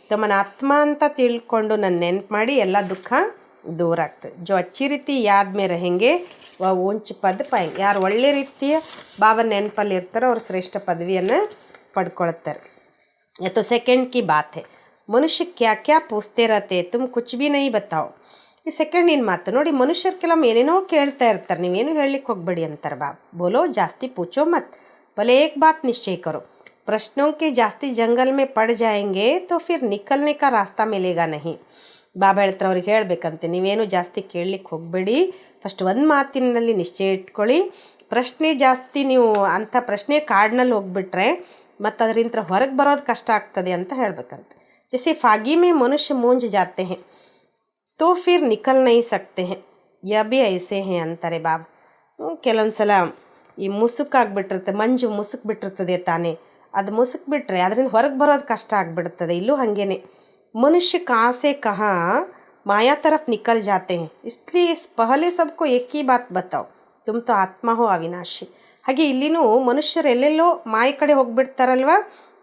S1: ತಮ್ಮನ ಆತ್ಮ ಅಂತ ತಿಳ್ಕೊಂಡು ನನ್ನ ನೆನ್ಪು ಮಾಡಿ ಎಲ್ಲ ದುಃಖ ದೂರ ಆಗ್ತದೆ. ಜೋ ಅಚ್ಚಿ ರೀತಿ ಯಾದ ಮೇ रहेंगे ವ ऊंच ಪದ ಪಾಯಂಗೆ. ಯಾರು ಒಳ್ಳೆ ರೀತಿಯ ಬಾಬಾ ನೆನಪಲ್ಲಿ ಇರ್ತಾರೋ ಅವ್ರು ಶ್ರೇಷ್ಠ ಪದವಿಯನ್ನು ಪಡ್ಕೊಳ್ತಾರೆ. या तो सेकंड की बात है, मनुष्य क्या क्या पूछते रहते, तुम कुछ भी नहीं बताओ. ಈ ಸೆಕೆಂಡಿನ ಮಾತು ನೋಡಿ, ಮನುಷ್ಯರು ಕೆಲವೊಮ್ಮೆ ಏನೇನೋ ಕೇಳ್ತಾ ಇರ್ತಾರೆ, ನೀವೇನು ಹೇಳಲಿಕ್ಕೆ ಹೋಗಬೇಡಿ ಅಂತಾರೆ ಬಾಬಾ. ಬೋಲೋ ಜಾಸ್ತಿ पूछो मत, भले एक बात निश्चय करो, प्रश्नों के जास्ತಿ जंगल में पड़ जाएंगे तो फिर निकलने का रास्ता मिलेगा नहीं. ಬಾಬಾ ಹೇಳ್ತಾರೆ ಅವ್ರಿಗೆ ಹೇಳಬೇಕಂತೆ, ನೀವೇನು ಜಾಸ್ತಿ ಕೇಳಲಿಕ್ಕೆ ಹೋಗಬೇಡಿ, ಫಸ್ಟ್ ಒಂದು ಮಾತಿನಲ್ಲಿ ನಿಶ್ಚಯ ಇಟ್ಕೊಳ್ಳಿ. ಪ್ರಶ್ನೆ ಜಾಸ್ತಿ ನೀವು ಅಂಥ ಪ್ರಶ್ನೆ ಕಾಡಿನಲ್ಲಿ ಹೋಗ್ಬಿಟ್ರೆ ಮತ್ತು ಅದರಿಂದ ಹೊರಗೆ ಬರೋದು ಕಷ್ಟ ಆಗ್ತದೆ ಅಂತ ಹೇಳಬೇಕಂತೆ. ಜैसे फागी में मनुष्य मूंझ जाते हैं तो फिर निकल नहीं सकते हैं, यह भी ऐसे हैं ಅಂತಾರೆ ಬಾಬಾ. ಕೆಲವೊಂದು ಸಲ ಈ ಮುಸುಕಾಗ್ಬಿಟ್ಟಿರುತ್ತೆ, ಮಂಜು ಮುಸುಕು ಬಿಟ್ಟಿರ್ತದೆ ತಾನೇ, ಅದು ಮುಸುಕು ಬಿಟ್ಟರೆ ಅದರಿಂದ ಹೊರಗೆ ಬರೋದು ಕಷ್ಟ ಆಗಿಬಿಡ್ತದೆ. ಇಲ್ಲೂ ಹಾಗೇನೆ, मनुष्य कहाँ से कहाँ माया तरफ निकल जाते हैं, इसलिए पहले सबको एक ही बात बताओ, तुम तो आत्मा हो अविनाशी. ಹಾಗೆ ಇಲ್ಲಿನೂ ಮನುಷ್ಯರು ಎಲ್ಲೆಲ್ಲೋ ಮಾಯ ಕಡೆ ಹೋಗ್ಬಿಡ್ತಾರಲ್ವ,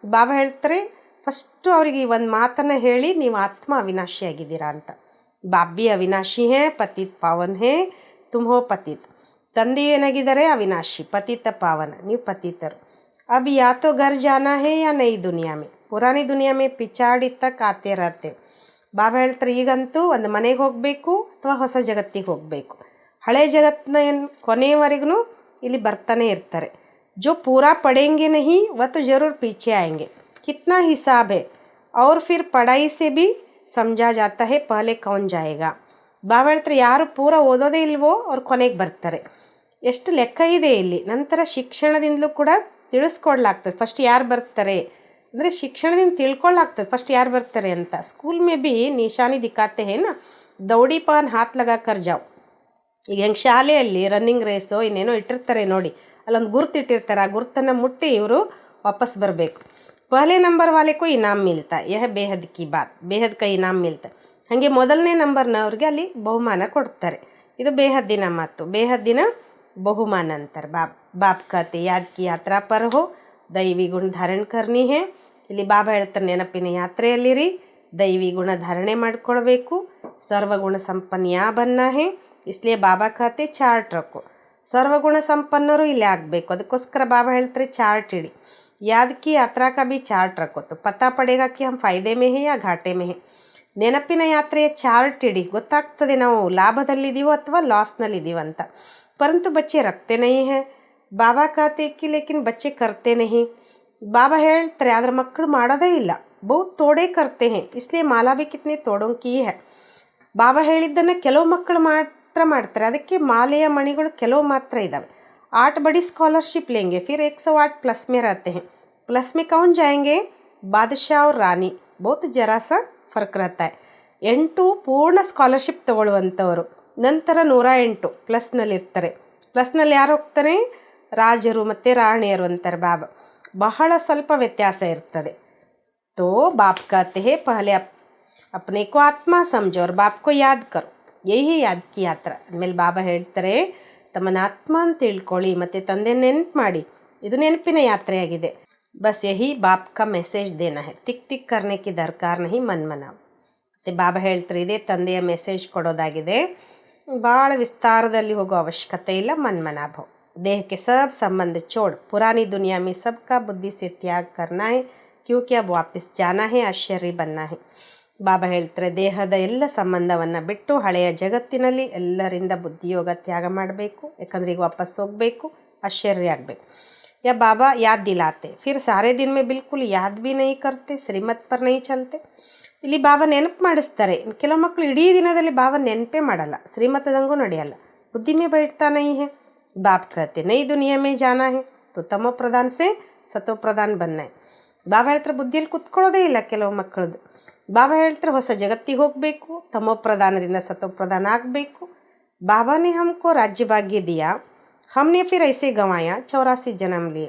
S1: ಬಾಬಾ ಹೇಳ್ತಾರೆ ಫಸ್ಟು ಅವರಿಗೆ ಒಂದು ಮಾತನ್ನು ಹೇಳಿ, ನೀವು ಆತ್ಮ ಅವಿನಾಶಿಯಾಗಿದ್ದೀರಾ ಅಂತ. ಬಾಪ್ ಭಿ ಅವಿನಾಶಿ ಹೇ, ಪತಿತ್ ಪಾವನ್ ಹೇ, ತುಮ್ ಹೋ ಪತಿತ್. ತಂದೆ ಏನಾಗಿದ್ದಾರೆ ಅವಿನಾಶಿ, ಪತಿತ ಪಾವನ, ನೀವು ಪತಿತರು. अब या तो घर जाना है या नई दुनिया में, पुरानी दुनिया में पिछाड़ी तक आते रहते. ಬಾಬಾ ಹೇಳ್ತಾರೆ, ಈಗಂತೂ ಒಂದು ಮನೆಗೆ ಹೋಗಬೇಕು ಅಥವಾ ಹೊಸ ಜಗತ್ತಿಗೆ ಹೋಗಬೇಕು. ಹಳೆ ಜಗತ್ತಿನ ಕೊನೆಯವರೆಗೂ ಇಲ್ಲಿ ಬರ್ತಾನೆ ಇರ್ತಾರೆ. जो पूरा पढ़ेंगे नहीं वह तो ज़रूर पीछे आएंगे, कितना हिसाब है, और फिर पढ़ाई से भी समझा जाता है पहले कौन जाएगा. ಬಾಬಾ ಹೇಳ್ತಾರೆ, ಯಾರು ಪೂರ ಓದೋದೇ ಇಲ್ವೋ ಅವ್ರು ಕೊನೆಗೆ ಬರ್ತಾರೆ. ಎಷ್ಟು ಲೆಕ್ಕ ಇದೆ ಇಲ್ಲಿ. ನಂತರ ಶಿಕ್ಷಣದಿಂದಲೂ ಕೂಡ ತಿಳಿಸ್ಕೊಡ್ಲಾಗ್ತದೆ ಫಸ್ಟ್ ಯಾರು ಬರ್ತಾರೆ ಅಂದರೆ, ಶಿಕ್ಷಣದಿಂದ ತಿಳ್ಕೊಳ್ಳಾಗ್ತದೆ ಫಸ್ಟ್ ಯಾರು ಬರ್ತಾರೆ ಅಂತ. ಸ್ಕೂಲ್ ಮೇ ಬಿ ನಿಶಾನಿ ದಿಕ್ಕಾತೆ ಹೇ ನಾ, ದೌಡಿ ಪಾನ್ ಹಾತ್ ಲಗಾ ಕರ್ ಜಾವ್. ಈಗ ಹೆಂಗೆ ಶಾಲೆಯಲ್ಲಿ ರನ್ನಿಂಗ್ ರೇಸು ಇನ್ನೇನೋ ಇಟ್ಟಿರ್ತಾರೆ ನೋಡಿ, ಅಲ್ಲೊಂದು ಗುರುತು ಇಟ್ಟಿರ್ತಾರೆ, ಆ ಗುರುತನ್ನು ಮುಟ್ಟಿ ಇವರು ವಾಪಸ್ ಬರಬೇಕು. ಪಹಲೆ ನಂಬರ್ ವಾಲೆಗೂ ಇನಾಮ್ ಮಿಲ್ತಾ, ಯಹ ಬೇಹದ್ ಕಿ ಬಾತ್, ಬೇಹದ್ ಕಾ ಇನಾಮ್ ಮಿಲ್ತಾ. ಹಾಗೆ ಮೊದಲನೇ ನಂಬರ್ನವ್ರಿಗೆ ಅಲ್ಲಿ ಬಹುಮಾನ ಕೊಡ್ತಾರೆ. ಇದು ಬೇಹದ್ದಿನ ಮಾತು, ಬೇಹದ್ದಿನ ಬಹುಮಾನ ಅಂತಾರೆ. ಬಾಪ್ कहते याद की यात्रा पर हो, ದೈವಿ ಗುಣ ಧಾರಣೆ ಕರ್ನಿ ಹೇ. ಇಲ್ಲಿ ಬಾಬಾ ಹೇಳ್ತಾರೆ, ನೆನಪಿನ ಯಾತ್ರೆಯಲ್ಲಿರಿ, ದೈವಿ ಗುಣ ಧಾರಣೆ ಮಾಡ್ಕೊಳ್ಬೇಕು. ಸರ್ವಗುಣ ಸಂಪನ್ನ ಯಾ ಬನ್ನ ಹೇ, ಇಸ್ಲಿಯೇ ಬಾಬಾ कहते ಚಾರ್ಟ್ ರಕ್ಕೋ. ಸರ್ವಗುಣ ಸಂಪನ್ನರು ಇಲ್ಲಿ ಆಗಬೇಕು, ಅದಕ್ಕೋಸ್ಕರ ಬಾಬಾ ಹೇಳ್ತಾರೆ ಚಾರ್ಟ್ ಇಡಿ. ಯಾದ್ ಕಿ ಯಾತ್ರಾ ಕಾ ಬಿ ಚಾರ್ಟ್ ರಕ್ಕೋ ತೋ ಪತಾ ಪಡೇಗಾ ಕಿ ಹಮ್ ಫಾಯ್ದೆ ಮೇ ಹೇ ಯಾ ಘಾಟೆ ಮೇ ಹೇ. ನೆನಪಿನ ಯಾತ್ರೆಯ ಚಾರ್ಟ್ ಇಡಿ, ಗೊತ್ತಾಗ್ತದೆ ನಾವು ಲಾಭದಲ್ಲಿದ್ದೀವೋ ಅಥವಾ ಲಾಸ್ನಲ್ಲಿದ್ದೀವಿ ಅಂತ. परंतु बच्चे रखते नहीं हैं. ಬಾಬಾ कहते कि लेकिन बच्चे करते नहीं. ಬಾಬಾ ಹೇಳ್ತಾರೆ ಆದರೆ ಮಕ್ಕಳು ಮಾಡೋದೇ ಇಲ್ಲ. ಬಹುತ್ ತೋಡೆ ಕರ್ತೆ ಹೇ, ಇಸ್ಲಿಯೇ ಮಾಲಾ ಭಿ ಕಿತ್ನೆ ತೋಡೋಂ ಕಿ ಹೇ. ಬಾಬಾ ಹೇಳಿದ್ದನ್ನು ಕೆಲವು ಮಕ್ಕಳು ಮಾತ್ರ ಮಾಡ್ತಾರೆ, ಅದಕ್ಕೆ ಮಾಲೆಯ ಮಣಿಗಳು ಕೆಲವು ಮಾತ್ರ ಇದ್ದಾವೆ. 8 बड़ी स्कॉलरशिप लेंगे, फिर 108 प्लस में रहते हैं. प्लस में कौन जाएंगे, बादशाह और रानी, बहुत जरा सा फर्क रहता है. 8 ಪೂರ್ಣ ಸ್ಕಾಲರ್ಶಿಪ್ ತಗೊಳ್ಳುವಂಥವರು, ನಂತರ 108 ಪ್ಲಸ್ನಲ್ಲಿರ್ತಾರೆ. ಪ್ಲಸ್ನಲ್ಲಿ ಯಾರು ಹೋಗ್ತಾರೆ, ರಾಜರು ಮತ್ತು ರಾಣಿಯರು ಅಂತಾರೆ ಬಾಬಾ. ಬಹಳ ಸ್ವಲ್ಪ ವ್ಯತ್ಯಾಸ ಇರ್ತದೆ. ತೋ ಬಾಪ್ कहते हैं पहले अपने को आत्मा समझो और बाप को याद करो, यही याद की यात्रा. ಆಮೇಲೆ ಬಾಬಾ ಹೇಳ್ತಾರೆ, ತಮ್ಮನ್ನ ಆತ್ಮ ಅಂತ ತಿಳ್ಕೊಳ್ಳಿ ಮತ್ತು ತಂದೆ ನೆನಪು ಮಾಡಿ, ಇದು ನೆನಪಿನ ಯಾತ್ರೆಯಾಗಿದೆ. ಬಸ್ ಯಹಿ ಬಾಪ್ ಕಾ ಮೆಸೇಜ್ ದೇನಾ ಹೈ, ತಿಕ್ ತಿಕ್ ಕರ್ನೆ ಕಿ ದರ್ಕಾರ್ ನಹಿ ಮನ್ ಮನಾವ್. ಮತ್ತು ಬಾಬಾ ಹೇಳ್ತಾರೆ, ಇದೇ ತಂದೆಯ ಮೆಸೇಜ್ ಕೊಡೋದಾಗಿದೆ, ಭಾಳ ವಿಸ್ತಾರದಲ್ಲಿ ಹೋಗೋ ಅವಶ್ಯಕತೆ ಇಲ್ಲ. ಮನ್ಮನಾ ಭಾವ್, देह के सब संबंध छोड़ पुरानी दुनिया में सबका बुद्धि से त्याग करना है, क्योंकि अब वापस जाना है, आश्चर्य बनना है. ಬಾಬಾ ಹೇಳ್ತಾರೆ, ದೇಹದ ಎಲ್ಲ ಸಂಬಂಧವನ್ನು ಬಿಟ್ಟು ಹಳೆಯ ಜಗತ್ತಿನಲ್ಲಿ ಎಲ್ಲರಿಂದ ಬುದ್ಧಿಯೋಗ ತ್ಯಾಗ ಮಾಡಬೇಕು, ಯಾಕಂದ್ರೆ ಈಗ ವಾಪಸ್ ಹೋಗಬೇಕು, ಆಶ್ಚರ್ಯ ಆಗಬೇಕು. या बाबा याद दिलाते, फिर सारे दिन में बिल्कुल याद भी नहीं करते, ಶ್ರೀಮತ್ ಪರ್ नहीं चलते. ಇಲ್ಲಿ ಬಾಬಾ ನೆನಪು ಮಾಡಿಸ್ತಾರೆ. ಕೆಲವು ಮಕ್ಕಳು ಇಡೀ ದಿನದಲ್ಲಿ ಬಾಬಾ ನೆನಪೇ ಮಾಡಲ್ಲ, ಶ್ರೀಮತದಂಗೂ ನಡೆಯಲ್ಲ. ಬುದ್ಧಿ ಮೇ बैठता नहीं है. बाप कहते नई दुनिया में जाना है तो ತಮೋ ಪ್ರಧಾನ ಸೆ ಸತೋ ಪ್ರಧಾನ बनना है. ಬಾಬಾ ಹೇಳ್ತಾರೆ ಬುದ್ಧಿಯಲ್ಲಿ ಕುತ್ಕೊಳ್ಳೋದೇ ಇಲ್ಲ ಕೆಲವು ಮಕ್ಕಳದ್ದು. ಬಾಬಾ ಹೇಳ್ತಾರೆ ಹೊಸ ಜಗತ್ತಿಗೆ ಹೋಗಬೇಕು, ತಮೋ ಪ್ರಧಾನದಿಂದ ಸತೋ ಪ್ರಧಾನ ಆಗಬೇಕು. ಬಾಬಾನೇ ಹಮ್ಕೋ ರಾಜ್ಯ ಭಾಗ್ಯ ದಿಯಾ, हमने फिर ऐसे गंवाया 84 जन्म लिए.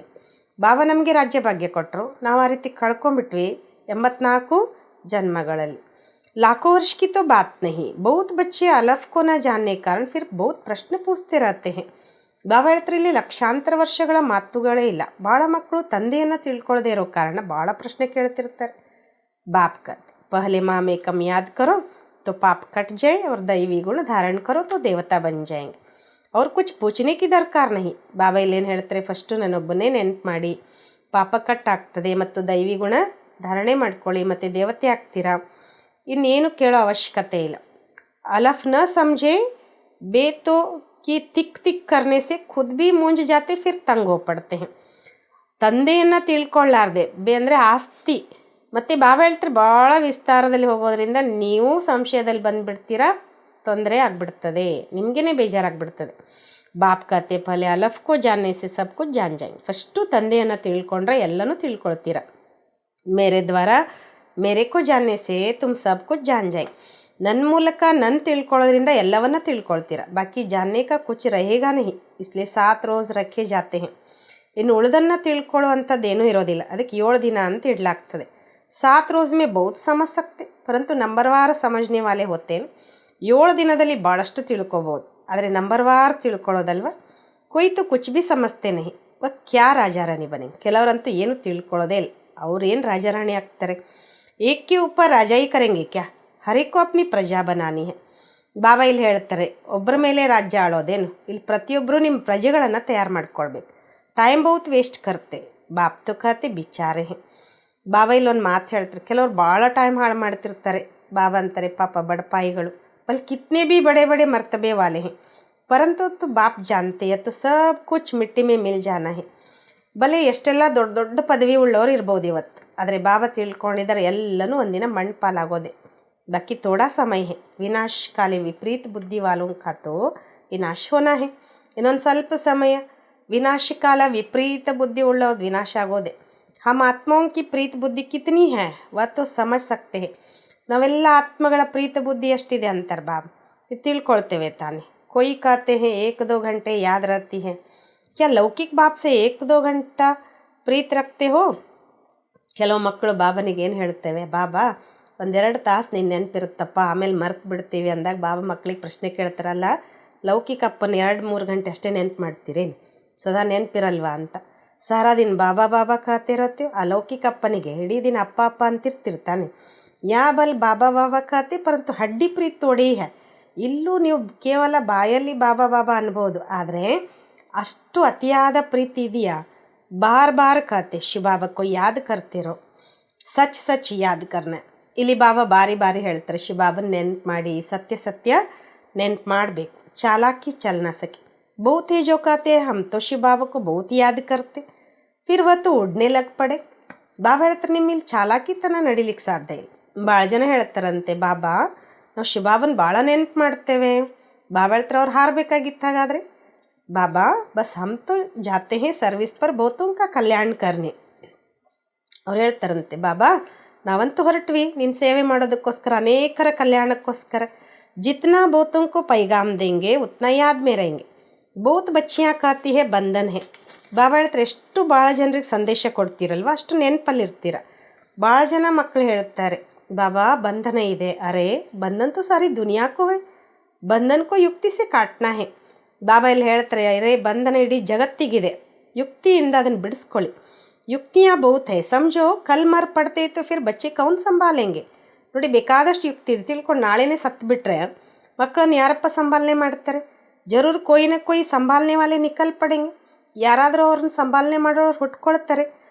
S1: ಬಾಬಾ ನಮಗೆ ರಾಜ್ಯ ಭಾಗ್ಯ ಕೊಟ್ಟರು, ನಾವು ಆ ರೀತಿ ಕಳ್ಕೊಂಡ್ಬಿಟ್ವಿ 84 ಜನ್ಮಗಳಲ್ಲಿ. लाखों वर्ष की तो बात नहीं, बहुत बच्चे अलफ को न जानने के कारण फिर बहुत प्रश्न पूछते रहते हैं. ಬಾಬಾ ಹೇಳ್ತಾರೆ ಇಲ್ಲಿ ಲಕ್ಷಾಂತರ ವರ್ಷಗಳ ಮಾತುಗಳೇ ಇಲ್ಲ, ಭಾಳ ಮಕ್ಕಳು ತಂದೆಯನ್ನು ತಿಳ್ಕೊಳ್ಳದೆ ಇರೋ ಕಾರಣ ಭಾಳ ಪ್ರಶ್ನೆ ಕೇಳ್ತಿರ್ತಾರೆ. बाप कहते पहले माँ में कम याद करो तो पाप कट जाए और दैवी गुण धारण करो तो देवता बन जाएंगे. ಅವ್ರು ಕುಚ್ ಪೂಚನೆ ಕಿ ದರ್ಕಾರ ನಹಿ. ಬಾಬಾ ಇಲ್ಲೇನು ಹೇಳ್ತಾರೆ, ಫಸ್ಟು ನನ್ನೊಬ್ಬನೇ ನೆನ್ಪು ಮಾಡಿ, ಪಾಪ ಕಟ್ಟಾಗ್ತದೆ ಮತ್ತು ದೈವಿ ಗುಣ ಧಾರಣೆ ಮಾಡ್ಕೊಳ್ಳಿ ಮತ್ತು ದೇವತೆ ಆಗ್ತೀರಾ, ಇನ್ನೇನು ಕೇಳೋ ಅವಶ್ಯಕತೆ ಇಲ್ಲ. ಅಲಫ್ ನ ಸಮझे ಬೇತೋ ಕಿ ತಿಕ್ ತಿಕ್ ಕರ್ನೆ ಸೆ ಖುದ್ ಭಿ ಮೂಂಜ್ ಜಾತೆ ಫಿರ್ ತಂಗೋ ಪಡ್ತೆ. ತಂದೆಯನ್ನು ತಿಳ್ಕೊಳ್ಳಾರ್ದೆ ಅಂದರೆ ಆಸ್ತಿ, ಮತ್ತು ಬಾಬಾ ಹೇಳ್ತಾರೆ ಭಾಳ ವಿಸ್ತಾರದಲ್ಲಿ ಹೋಗೋದ್ರಿಂದ ನೀವು ಸಂಶಯದಲ್ಲಿ ಬಂದುಬಿಡ್ತೀರಾ, ತೊಂದರೆ ಆಗಿಬಿಡ್ತದೆ, ನಿಮಗೇ ಬೇಜಾರಾಗ್ಬಿಡ್ತದೆ. ಬಾಪ್ ಕತೆ ಪಹಲೆ ಅಲಫ್ಕೋ ಜಾನ್ನೆ ಸೆ ಸಬ್ ಕುಚ್ ಜಾನ್ ಜಾಯ್. ಫಸ್ಟು ತಂದೆಯನ್ನು ತಿಳ್ಕೊಂಡ್ರೆ ಎಲ್ಲನೂ ತಿಳ್ಕೊಳ್ತೀರ. ಮೇರೆ ದ್ವಾರ ಮೇರೆ ಕೋ ಜಾನ್ನೆ ಸೆ ತುಮ್ ಸಬ್ ಕುಚ್ ಜಾನ್ ಜಾಯ್. ನನ್ನ ಮೂಲಕ ನನ್ನ ತಿಳ್ಕೊಳ್ಳೋದ್ರಿಂದ ಎಲ್ಲವನ್ನ ತಿಳ್ಕೊಳ್ತೀರ. ಬಾಕಿ ಜಾನ್ನೆ ಕಾ ಕುಚ್ ರಹೇಗಾ ನಹಿ, ಇಸ್ಲಿಯೇ 7 ರೋಜ್ ರಖೆ ಜಾತೆ ಹೇ. ಇನ್ನು ಉಳಿದನ್ನು ತಿಳ್ಕೊಳ್ಳುವಂಥದ್ದೇನೂ ಇರೋದಿಲ್ಲ, ಅದಕ್ಕೆ 7 ದಿನ ಅಂತ ಇಡಲಾಗ್ತದೆ. 7 ರೋಜ್ ಮೇ ಬಹುತ್ ಸಮझ सकते, ಪರಂತು ನಂಬರ್ವಾರ ಸಮझने वाले होते हैं. 7 ದಿನದಲ್ಲಿ ಭಾಳಷ್ಟು ತಿಳ್ಕೊಬೋದು, ಆದರೆ ನಂಬರ್ವಾರ್ ತಿಳ್ಕೊಳ್ಳೋದಲ್ವ. ಕೊಯ್ತು ಕುಚ್ ಭಿ ಸಮಸ್ತೆ ನಹಿ ವ ಕ್ಯಾ ರಾಜಾರಾಣಿ ಬನೆ. ಕೆಲವರಂತೂ ಏನು ತಿಳ್ಕೊಳ್ಳೋದೇ ಇಲ್ಲ, ಅವ್ರೇನು ರಾಜಾರಾಣಿ ಆಗ್ತಾರೆ. ಏಕೆ ಉಪ ರಾಜಾಯಿ ಕರೆಂಗೆ ಕ್ಯಾ, ಹರೇಕೋ ಅಪ್ನಿ ಪ್ರಜಾ ಬನಾನಿ ಹೇ. ಬಾಬಾ ಇಲ್ಲಿ ಹೇಳ್ತಾರೆ, ಒಬ್ಬರ ಮೇಲೆ ರಾಜ್ಯ ಆಳೋದೇನು, ಇಲ್ಲಿ ಪ್ರತಿಯೊಬ್ಬರು ನಿಮ್ಮ ಪ್ರಜೆಗಳನ್ನು ತಯಾರು ಮಾಡ್ಕೊಳ್ಬೇಕು. ಟೈಮ್ ಬಹುತ್ ವೇಸ್ಟ್ ಕರ್ತೆ, ಬಾಪ್ ತೋ ಖಾತೆ ಬಿಚಾರೆ ಹೇ. ಬಾಬಾ ಇಲ್ಲೊಂದು ಮಾತು ಹೇಳ್ತಾರೆ, ಕೆಲವ್ರು ಭಾಳ ಟೈಮ್ ಹಾಳು ಮಾಡ್ತಿರ್ತಾರೆ. ಬಾಬಾ ಅಂತಾರೆ ಪಾಪ ಬಡಪಾಯಿಗಳು, बल कितने भी बड़े बड़े मर्तबे वाले हैं, परंतु तो बाप जानते हैं तो सब कुछ मिट्टी में मिल जाना है. ಬಲೆ ಎಷ್ಟೆಲ್ಲ ದೊಡ್ಡ ದೊಡ್ಡ ಪದವಿ ಉಳ್ಳವರು ಇರ್ಬೋದು ಇವತ್ತು, ಆದರೆ ಬಾಬಾ ತಿಳ್ಕೊಂಡಿದ್ದಾರೆ ಎಲ್ಲನೂ ಒಂದಿನ ಮಣ್ಣು ಪಾಲಾಗೋದೆ. ಬಾಕಿ ಥೋಡಾ ಸಮಯ ಹೇ, ವಿನಾಶ ಕಾಲಿ ವಿಪರೀತ ಬುದ್ಧಿ ವಾಲೋं का तो ವಿನಾಶ ಹೋನಾ ಹೇ. ಇನ್ನೊಂದು ಸ್ವಲ್ಪ ಸಮಯ, ವಿನಾಶ ಕಾಲ ವಿಪರೀತ ಬುದ್ಧಿ ಉಳ್ಳವ್ರದ್ದು ವಿನಾಶ ಆಗೋದೆ. ಹಮ್ ಆತ್ಮಾओं की प्रीत बुद्धि कितनी है वह तो समझ सकते हैं. ನಾವೆಲ್ಲ ಆತ್ಮಗಳ ಪ್ರೀತ ಬುದ್ಧಿ ಎಷ್ಟಿದೆ ಅಂತಾರೆ ಬಾಬಾ, ಇದು ತಿಳ್ಕೊಳ್ತೇವೆ ತಾನೆ. ಕೊಯ್ ಕಾತೆ ಹೇ 1-2 ಗಂಟೆ ಯಾದ್ रहती है, क्या लौकिक बाप से 1-2 घंटा ಪ್ರೀತ್ ರಕ್ತೆ ಹೋ. ಕೆಲವು ಮಕ್ಕಳು ಬಾಬನಿಗೆ ಏನು ಹೇಳ್ತೇವೆ, ಬಾಬಾ 1-2 ತಾಸು ನಿನ್ನ ನೆನಪಿರುತ್ತಪ್ಪ, ಆಮೇಲೆ ಮರ್ತು ಬಿಡ್ತೀವಿ ಅಂದಾಗ ಬಾಬಾ ಮಕ್ಳಿಗೆ ಪ್ರಶ್ನೆ ಕೇಳ್ತಾರಲ್ಲ, ಲೌಕಿಕ ಅಪ್ಪನ 2-3 ಗಂಟೆ ಅಷ್ಟೇ ನೆನ್ಪು ಮಾಡ್ತೀರೇನು, ಸದಾ ನೆನಪಿರಲ್ವಾ ಅಂತ. ಸಾರಾ ದಿನ ಬಾಬಾ ಬಾಬಾ ಕಾತೆ ಇರತ್ತೀವಿ. ಆ ಲೌಕಿಕ ಅಪ್ಪನಿಗೆ ಇಡೀ ದಿನ ಅಪ್ಪ ಅಪ್ಪ ಅಂತಿರ್ತಿರ್ತಾನೆ. ಯಾ ಬಲ್ ಬಾಬಾ ಬಾಬಾ ಖಾತೆ ಪರಂತು ಹಡ್ಡಿ ಪ್ರೀತ್ ತೋಡಿ ಹೇ. ಇಲ್ಲೂ ನೀವು ಕೇವಲ ಬಾಯಲ್ಲಿ ಬಾಬಾ ಬಾಬಾ ಅನ್ಬೋದು, ಆದರೆ ಅಷ್ಟು ಅತಿಯಾದ ಪ್ರೀತಿ ಇದೆಯಾ. ಬಾರ್ ಬಾರ್ ಖಾತೆ ಶಿವಬಾಬಾಕ್ಕೋ ಯಾದ್ ಕರ್ತಿರೋ, ಸಚ್ ಸಚ್ ಯಾದ್ ಕರ್ನ. ಇಲ್ಲಿ ಬಾಬಾ ಬಾರಿ ಬಾರಿ ಹೇಳ್ತಾರೆ, ಶಿವಬಾಬನ ನೆನ್ಪು ಮಾಡಿ ಸತ್ಯ ಸತ್ಯ ನೆನ್ಪು ಮಾಡಬೇಕು. ಚಾಲಾಕಿ ಚಲನ ಸಕಿ ಬಹುತ್ ಹೇ ಜೋ ಖಾತೆ ಹಮ್ ತೋ ಶಿವಬಾಬಾಕ್ಕೋ ಬಹುತ್ ಯಾದ್ ಕರ್ತೆ ಫಿರ್ ವತ್ತು ಉಡ್ನೆ ಲಗ್ ಪಡೆ. ಬಾಬಾ ಹೇಳ್ತಾರೆ ನಿಮ್ಮ ಇಲ್ಲಿ ಚಾಲಾಕಿತನ ನಡಿಲಿಕ್ಕೆ ಸಾಧ್ಯ ಇಲ್ಲ. ಭಾಳ ಜನ ಹೇಳ್ತಾರಂತೆ, ಬಾಬಾ ನಾವು ಶಿವಬಾಬನ ಭಾಳ ನೆನ್ಪು ಮಾಡ್ತೇವೆ. ಬಾಬಾ ಹೇಳ್ತಾರೆ ಅವ್ರು ಹಾರಬೇಕಾಗಿತ್ತು ಹಾಗಾದರೆ. ಬಾಬಾ ಬಸ್ ಹಮ್ ತೋ ಜಾತೆ ಹೇ ಸರ್ವಿಸ್ ಪರ್ ಬಹುತೋಂ ಕಾ ಕಲ್ಯಾಣ ಕರ್ನೆ. ಅವ್ರು ಹೇಳ್ತಾರಂತೆ, ಬಾಬಾ ನಾವಂತೂ ಹೊರಟ್ವಿ ನಿನ್ನ ಸೇವೆ ಮಾಡೋದಕ್ಕೋಸ್ಕರ, ಅನೇಕರ ಕಲ್ಯಾಣಕ್ಕೋಸ್ಕರ. ಜಿತ್ನಾ ಬಹುತೋಂ ಕೋ ಪೈಗಾಮ್ ದೇಂಗೆ ಉತ್ನಾ ಯಾದ್ ಮೇ रहेंगे. ಬಹುತ್ ಬಚ್ಚಿಯಾँ ಖಾತಿ ಹೇ ಬಂಧನ್ ಹೇ. ಬಾಬಾ ಹೇಳ್ತಾರೆ ಎಷ್ಟು ಭಾಳ ಜನರಿಗೆ ಸಂದೇಶ ಕೊಡ್ತೀರಲ್ವ, ಅಷ್ಟು ನೆನಪಲ್ಲಿರ್ತೀರ. ಭಾಳ ಜನ ಮಕ್ಕಳು ಹೇಳ್ತಾರೆ, ಬಾಬಾ ಬಂಧನ ಇದೆ. ಅರೆ ಬಂಧನ್ ತೋ ಸಾರಿ ದುನಿಯಾಕ್ಕೂ ಹೇ, ಬಂಧನ್ ಕೋ ಯುಕ್ತಿ ಸೆ ಕಾಟ್ನಾ ಹೇ. ಬಾಬಾ ಇಲ್ಲಿ ಹೇಳ್ತಾರೆ, ಅರೆ ಬಂಧನ ಇಡೀ ಜಗತ್ತಿಗಿದೆ, ಯುಕ್ತಿಯಿಂದ ಅದನ್ನು ಬಿಡಿಸ್ಕೊಳ್ಳಿ. ಯುಕ್ತಿಯಾ ಬಹುತ್ ಹೇ ಸಮझो, ಕಲ್ ಮರ್ ಪಡ್ತೆ ತೋ ಫಿರ್ ಬಚ್ಚೆ ಕೌನ್ ಸಂಭಾಲೆಂಗೆ. ನೋಡಿ ಬೇಕಾದಷ್ಟು ಯುಕ್ತಿ ಇದೆ, ತಿಳ್ಕೊಂಡು ನಾಳೆನೇ ಸತ್ತು ಬಿಟ್ರೆ ಮಕ್ಕಳನ್ನ ಯಾರಪ್ಪ ಸಂಭಾಲನೆ ಮಾಡ್ತಾರೆ. ಜರೂರ್ ಕೊಯ್ ನ ಕೊಯ್ ಸಂಭಾಲನೆ ವಾಲೆ ನಿಕಲ್ ಪಡೆಂಗೆ. ಯಾರಾದರೂ ಅವ್ರನ್ನ ಸಂಭಾಲನೆ ಮಾಡೋರು ಹುಟ್ಕೊಳ್ತಾರೆ.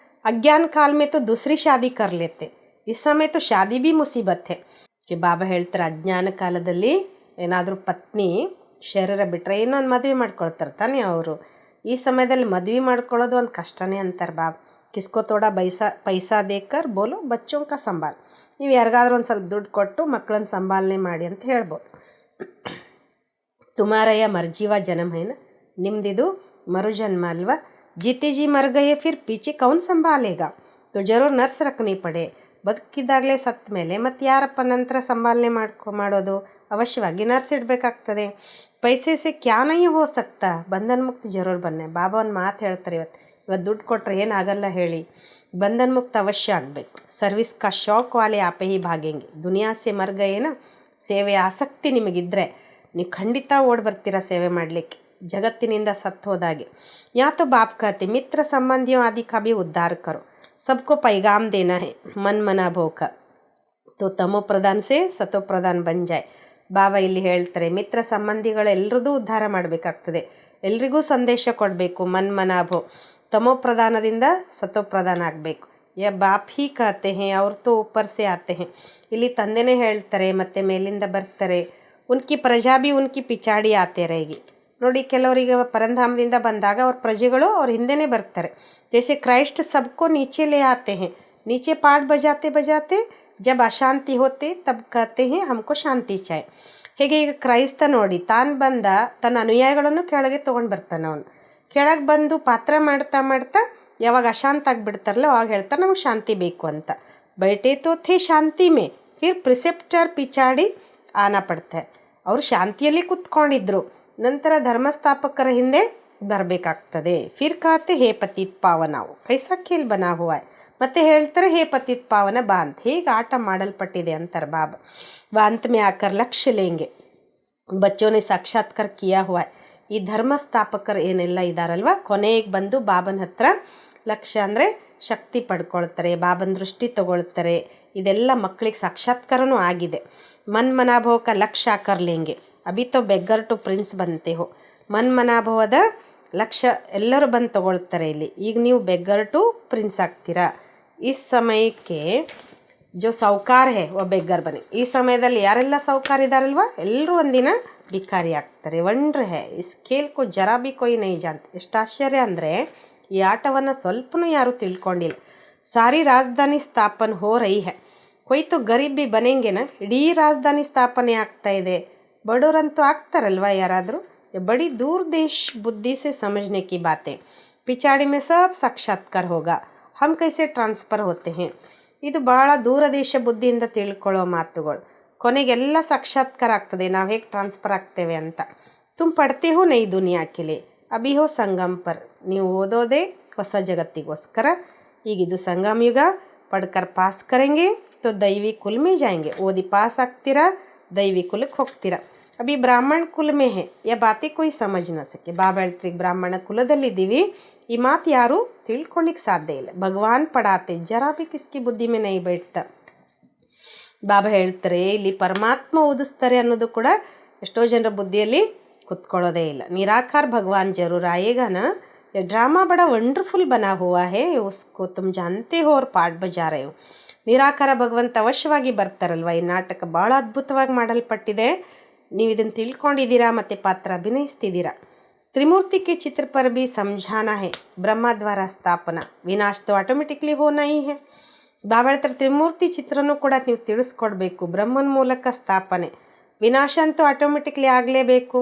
S1: अज्ञान काल में तो दूसरी शादी कर लेते, इस समय तो शादी भी मुसीबत है. ಬಾಬಾ ಹೇಳ್ತಾರೆ ಅಜ್ಞಾನ ಕಾಲದಲ್ಲಿ ಏನಾದರೂ ಪತ್ನಿ ಶರೀರ ಬಿಟ್ಟರೆ ಇನ್ನೊಂದು ಮದುವೆ ಮಾಡ್ಕೊಳ್ತಾರೆ ತಾನೇ ಅವರು. ಈ ಸಮಯದಲ್ಲಿ ಮದುವೆ ಮಾಡ್ಕೊಳ್ಳೋದು ಒಂದು ಕಷ್ಟನೇ ಅಂತಾರೆ ಬಾಬಾ. ಕಿಸ್ಕೋ ತೋಡ ಪೈಸಾ ದೇಕರ್ ಬೋಲು ಬಚ್ಚೋಂ ಕಾ ಸಂಭಾಲ್. ನೀವು ಯಾರಿಗಾದ್ರೂ ಒಂದು ಸ್ವಲ್ಪ ದುಡ್ಡು ಕೊಟ್ಟು ಮಕ್ಕಳನ್ನ ಸಂಭಾಲನೆ ಮಾಡಿ ಅಂತ ಹೇಳ್ಬೋದು. ತುಮಾರಯ್ಯ ಮರ್ಜೀವ ಜನ್ಮ ಹೇನ, ನಿಮ್ದಿದು ಮರುಜನ್ಮ ಅಲ್ವಾ. ಜೀತೆ ಜಿ ಮರ್ ಗಯೆ ಫಿರ್ ಪೀಚೆ ಕೌನ್ ಸಂಭಾಲೇಗ, ತೋ ಜರೂರ್ ನರ್ಸ್ ರಖನಿ ಪಡೆ. ಬದುಕಿದ್ದಾಗಲೇ ಸತ್ತ ಮೇಲೆ ಮತ್ತು ಯಾರಪ್ಪ ನಂತರ ಸಂಭಾಲನೆ ಮಾಡೋದು, ಅವಶ್ಯವಾಗಿ ನರ್ಸ್ ಇಡಬೇಕಾಗ್ತದೆ. ಪೈಸೆ ಸೆ ಕ್ಯಾ ನಹೀ ಹೋ ಸಕ್ತಾ, ಬಂಧನ್ ಮುಕ್ತ ಜರೂರ್ ಬನ್ನೆ. ಬಾಬಾ ಒಂದು ಮಾತು ಹೇಳ್ತಾರೆ, ಇವತ್ತು ದುಡ್ಡು ಕೊಟ್ಟರೆ ಏನಾಗಲ್ಲ ಹೇಳಿ, ಬಂಧನ್ ಮುಕ್ತ ಅವಶ್ಯ ಆಗಬೇಕು. ಸರ್ವಿಸ್ ಕಾ ಶೌಕ್ ವಾಲೆ ಆಪೆ ಹಿ ಭಾಗೇಂಗೆ. ದುನಿಯಾಸೆ ಮರ್ಗಯೇನ, ಸೇವೆ ಆಸಕ್ತಿ ನಿಮಗಿದ್ರೆ ನೀವು ಖಂಡಿತ ಓಡಿ ಬರ್ತೀರಾ ಸೇವೆ ಮಾಡಲಿಕ್ಕೆ, ಜಗತ್ತಿನಿಂದ ಸತ್ತು ಹೋದಾಗೆ. ಯಾ ತೋ ಬಾಪ್ ಕಹತೆ ಮಿತ್ರ ಸಂಬಂಧಿಯೋ ಆದಿ ಕಾ ಭಿ ಉದ್ಧಾರ ಕರೋ, सबको पैगाम देना है मन मना भोಕ, तो ತಮೋ ಪ್ರಧಾನ್ ಸೆ ಸತೋ ಪ್ರಧಾನ್ ಬನ್ ಜಾಯ್. ಬಾಬಾ ಇಲ್ಲಿ ಹೇಳ್ತಾರೆ, ಮಿತ್ರ ಸಂಬಂಧಿಗಳೆಲ್ಲರದ್ದು ಉದ್ಧಾರ ಮಾಡಬೇಕಾಗ್ತದೆ, ಎಲ್ರಿಗೂ ಸಂದೇಶ ಕೊಡಬೇಕು. ಮನ್ ಮನಾಭೋ, ತಮೋ ಪ್ರಧಾನದಿಂದ ಸತೋ ಪ್ರಧಾನ ಆಗಬೇಕು. ಯ ಬಾಪ್ ಹಿ ಕಹತೆ ಹೇ ಅವ್ರ ತೋ ಉಪ್ಪರ್ ಸೆ ಆತೆ ಹೇ. ಇಲ್ಲಿ ತಂದೆನೇ ಹೇಳ್ತಾರೆ ಮತ್ತು ಮೇಲಿಂದ ಬರ್ತಾರೆ. ಉನ್ಕಿ ಪ್ರಜಾ ಭಿ ಉನ್ಕಿ ಪಿಚಾಡಿ ಆತೆ ರೇಗಿ. ನೋಡಿ, ಕೆಲವರಿಗೆ ಪರಂಧಾಮದಿಂದ ಬಂದಾಗ ಅವ್ರ ಪ್ರಜೆಗಳು ಅವ್ರ ಹಿಂದೆನೇ ಬರ್ತಾರೆ. ಜೈಸೆ ಕ್ರೈಸ್ಟ್ ಸಬ್ಕೋ ನೀಚೆ ಲೇ ಆತೆ ಹೇ, ನೀಚೆ ಪಾಠ ಬಜಾತೆ ಬಜಾತೆ ಜಬ್ ಅಶಾಂತಿ ಹೋತೆ ತಬ್ ಕಹತೆ ಹೇ ಹಮ್ಕೋ ಶಾಂತಿ ಚಾಯ್. ಹೇಗೆ ಈಗ ಕ್ರೈಸ್ತ ನೋಡಿ, ತಾನು ಬಂದ ತನ್ನ ಅನುಯಾಯಿಗಳನ್ನು ಕೆಳಗೆ ತೊಗೊಂಡು ಬರ್ತಾನೆ. ಅವನು ಕೆಳಗೆ ಬಂದು ಪಾತ್ರ ಮಾಡ್ತಾ ಮಾಡ್ತಾ ಯಾವಾಗ ಅಶಾಂತ ಆಗಿಬಿಡ್ತಾರಲ್ಲ ಅವಾಗ ಹೇಳ್ತಾರೆ ನಮಗೆ ಶಾಂತಿ ಬೇಕು ಅಂತ. ಬೈಟೆ ತೋ ಥೇ ಶಾಂತಿ ಮೇ, ಫಿರ್ ಪ್ರಿಸೆಪ್ಟರ್ ಪಿಚಾಡಿ ಆನ ಪಡ್ತೆ. ಅವರು ಶಾಂತಿಯಲ್ಲಿ ಕೂತ್ಕೊಂಡಿದ್ರು, ನಂತರ ಧರ್ಮಸ್ಥಾಪಕರ ಹಿಂದೆ ಬರಬೇಕಾಗ್ತದೆ. ಫಿರ್ ಕಾತೆ ಹೇ ಪತಿತ್ ಪಾವನಾವು ಕೈಸಾ ಖೇಲ್ ಬನಾ ಹುವಾ. ಮತ್ತೆ ಹೇಳ್ತಾರೆ ಹೇ ಪತಿತ್ ಪಾವನ ಬಾಂತ್, ಹೇಗೆ ಆಟ ಮಾಡಲ್ಪಟ್ಟಿದೆ ಅಂತಾರೆ ಬಾಬಾ. ವಾಂತ್ ಮೇ ಆಕರ್ ಲಕ್ಷ್ಯ ಲೇಂಗೆ ಬಚ್ಚೋನೆ ಸಾಕ್ಷಾತ್ಕಾರ ಕಿಯಾ ಹುವಾ. ಈ ಧರ್ಮಸ್ಥಾಪಕರು ಏನೆಲ್ಲ ಇದ್ದಾರಲ್ವ, ಕೊನೆಗೆ ಬಂದು ಬಾಬನ ಹತ್ರ ಲಕ್ಷ್ಯ ಅಂದರೆ ಶಕ್ತಿ ಪಡ್ಕೊಳ್ತಾರೆ, ಬಾಬನ ದೃಷ್ಟಿ ತಗೊಳ್ತಾರೆ. ಇದೆಲ್ಲ ಮಕ್ಕಳಿಗೆ ಸಾಕ್ಷಾತ್ಕಾರನೂ ಆಗಿದೆ. ಮನ್ ಮನಾಭೋಕ ಲಕ್ಷ್ಯ ಆಕರ್ಲೇಂಗೆ, ಅಭಿ ತೋ ಬೆಗ್ಗರ್ ಟು ಪ್ರಿನ್ಸ್ ಬಂತೆ ಹೋ. ಮನ್ ಮನಾಭವದ ಲಕ್ಷ್ಯ ಎಲ್ಲರೂ ಬಂದು ತಗೊಳ್ತಾರೆ ಇಲ್ಲಿ. ಈಗ ನೀವು ಬೆಗ್ಗರ್ ಟು ಪ್ರಿನ್ಸ್ ಆಗ್ತೀರಾ. ಈ ಸಮಯಕ್ಕೆ ಜೋ ಸೌಕಾರ ಹೇ ವ ಬೆಗ್ಗರ್ ಬನ್ನಿ. ಈ ಸಮಯದಲ್ಲಿ ಯಾರೆಲ್ಲ ಸೌಕಾರ ಇದ್ದಾರಲ್ವ ಎಲ್ಲರೂ ಒಂದಿನ ಭಿಕಾರಿ ಆಗ್ತಾರೆ. ವಂಡ್ರ ಹೇ ಇಸ್ ಖೇಲ್ ಕೋ ಜರಾ ಬಿ ಕೊಯ್ ನೈ ಜಾನ್ತೆ. ಎಷ್ಟು ಆಶ್ಚರ್ಯ ಅಂದರೆ ಈ ಆಟವನ್ನು ಸ್ವಲ್ಪನೂ ಯಾರೂ ತಿಳ್ಕೊಂಡಿಲ್ಲ. ಸಾರಿ ರಾಜಧಾನಿ ಸ್ಥಾಪನೆ ಹೋ ರೈ ಹೇ, ಕೊಯ್ ತೋ ಗರೀಬ್ ಬಿ ಬನೆಂಗೆನ. ಇಡೀ ರಾಜಧಾನಿ ಸ್ಥಾಪನೆ ಆಗ್ತಾ ಇದೆ, ಬಡವರಂತೂ ಆಗ್ತಾರಲ್ವ ಯಾರಾದರೂ. बड़ी दूर देश बुद्धि से समझने की बातें, पिछाड़ी में सब साक्षात्कार होगा, हम कैसे ट्रांसफ़र होते हैं. ಇದು ಭಾಳ ದೂರ ದೇಶ ಬುದ್ಧಿಯಿಂದ ತಿಳ್ಕೊಳ್ಳೋ ಮಾತುಗಳು. ಕೊನೆಗೆಲ್ಲ ಸಾಕ್ಷಾತ್ಕಾರ ಆಗ್ತದೆ, ನಾವು ಹೇಗೆ ಟ್ರಾನ್ಸ್ಫರ್ ಆಗ್ತೇವೆ ಅಂತ. ತುಮ್ ಪಡ್ತೆ ಹೋ ನೈ ದುನಿಯಾ ಕೆ ಲಿಯೆ, ಅಭಿ ಹೋ ಸಂಗಮ್ ಪರ್. ನೀವು ಓದೋದೇ ಹೊಸ ಜಗತ್ತಿಗೋಸ್ಕರ. ಈಗಿದು ಸಂಗಮ್ ಯುಗ. ಪಡ್ಕರ್ ಪಾಸ್ ಕರೆಂಗೆ ತೋ ದೈವಿ ಕುಲ್ ಮೇ ಜಾಯಂಗೆ. ಓದಿ ಪಾಸ್ ಆಗ್ತೀರಾ, ದೈವಿ ಕುಲಕ್ಕೆ ಹೋಗ್ತೀರಾ. ಅಭಿ ಬ್ರಾಹ್ಮಣ ಕುಲ ಮೇ ಹೇ ಯಾ ಬಾತೆ ಕೊಯ್ ಸಮಜ್ ನ ಸಕೆ. ಬಾಬಾ ಹೇಳ್ತೀರಿ ಬ್ರಾಹ್ಮಣ ಕುಲದಲ್ಲಿದ್ದೀವಿ, ಈ ಮಾತು ಯಾರೂ ತಿಳ್ಕೊಳ್ಳಿಕ್ಕೆ ಸಾಧ್ಯ ಇಲ್ಲ. ಭಗವಾನ್ ಪಡಾತೆ ಜರಾ ಬಿ ಕಿಸ್ಕಿ ಬುದ್ಧಿ ಮೇ ನೈ ಬೇಡ್ತಾ. ಬಾಬಾ ಹೇಳ್ತಾರೆ ಇಲ್ಲಿ ಪರಮಾತ್ಮ ಓದಿಸ್ತಾರೆ ಅನ್ನೋದು ಕೂಡ ಎಷ್ಟೋ ಜನರ ಬುದ್ಧಿಯಲ್ಲಿ ಕುತ್ಕೊಳ್ಳೋದೇ ಇಲ್ಲ. ನಿರಾಕಾರ ಭಗವಾನ್ ಜರೂರ್ ಆಯೇಗಾನ. ये ड्रामा बड़ा वंडरफुल बना हुआ है, उसको तुम जानते हो और पाठ बजा रहे हो. ನಿರಾಕಾರ ಭಗವಂತ ಅವಶ್ಯವಾಗಿ ಬರ್ತಾರಲ್ವ. ಈ ನಾಟಕ ಭಾಳ ಅದ್ಭುತವಾಗಿ ಮಾಡಲ್ಪಟ್ಟಿದೆ, ನೀವು ಇದನ್ನು ತಿಳ್ಕೊಂಡಿದ್ದೀರಾ ಮತ್ತು ಪಾತ್ರ ಅಭಿನಯಿಸ್ತಿದ್ದೀರಾ. त्रिमूर्ति के चित्र पर भी समझाना है, ब्रह्मा द्वारा स्थापना, विनाश तो ऑटोमेटिकली होना ही है. ಬಾಬಾ ಹೇಳ್ತಾರೆ ತ್ರಿಮೂರ್ತಿ ಚಿತ್ರನೂ ಕೂಡ ನೀವು ತಿಳಿಸ್ಕೊಡ್ಬೇಕು. ಬ್ರಹ್ಮನ ಮೂಲಕ ಸ್ಥಾಪನೆ, ವಿನಾಶ ಅಂತೂ ಆಟೋಮೆಟಿಕ್ಲಿ ಆಗಲೇಬೇಕು.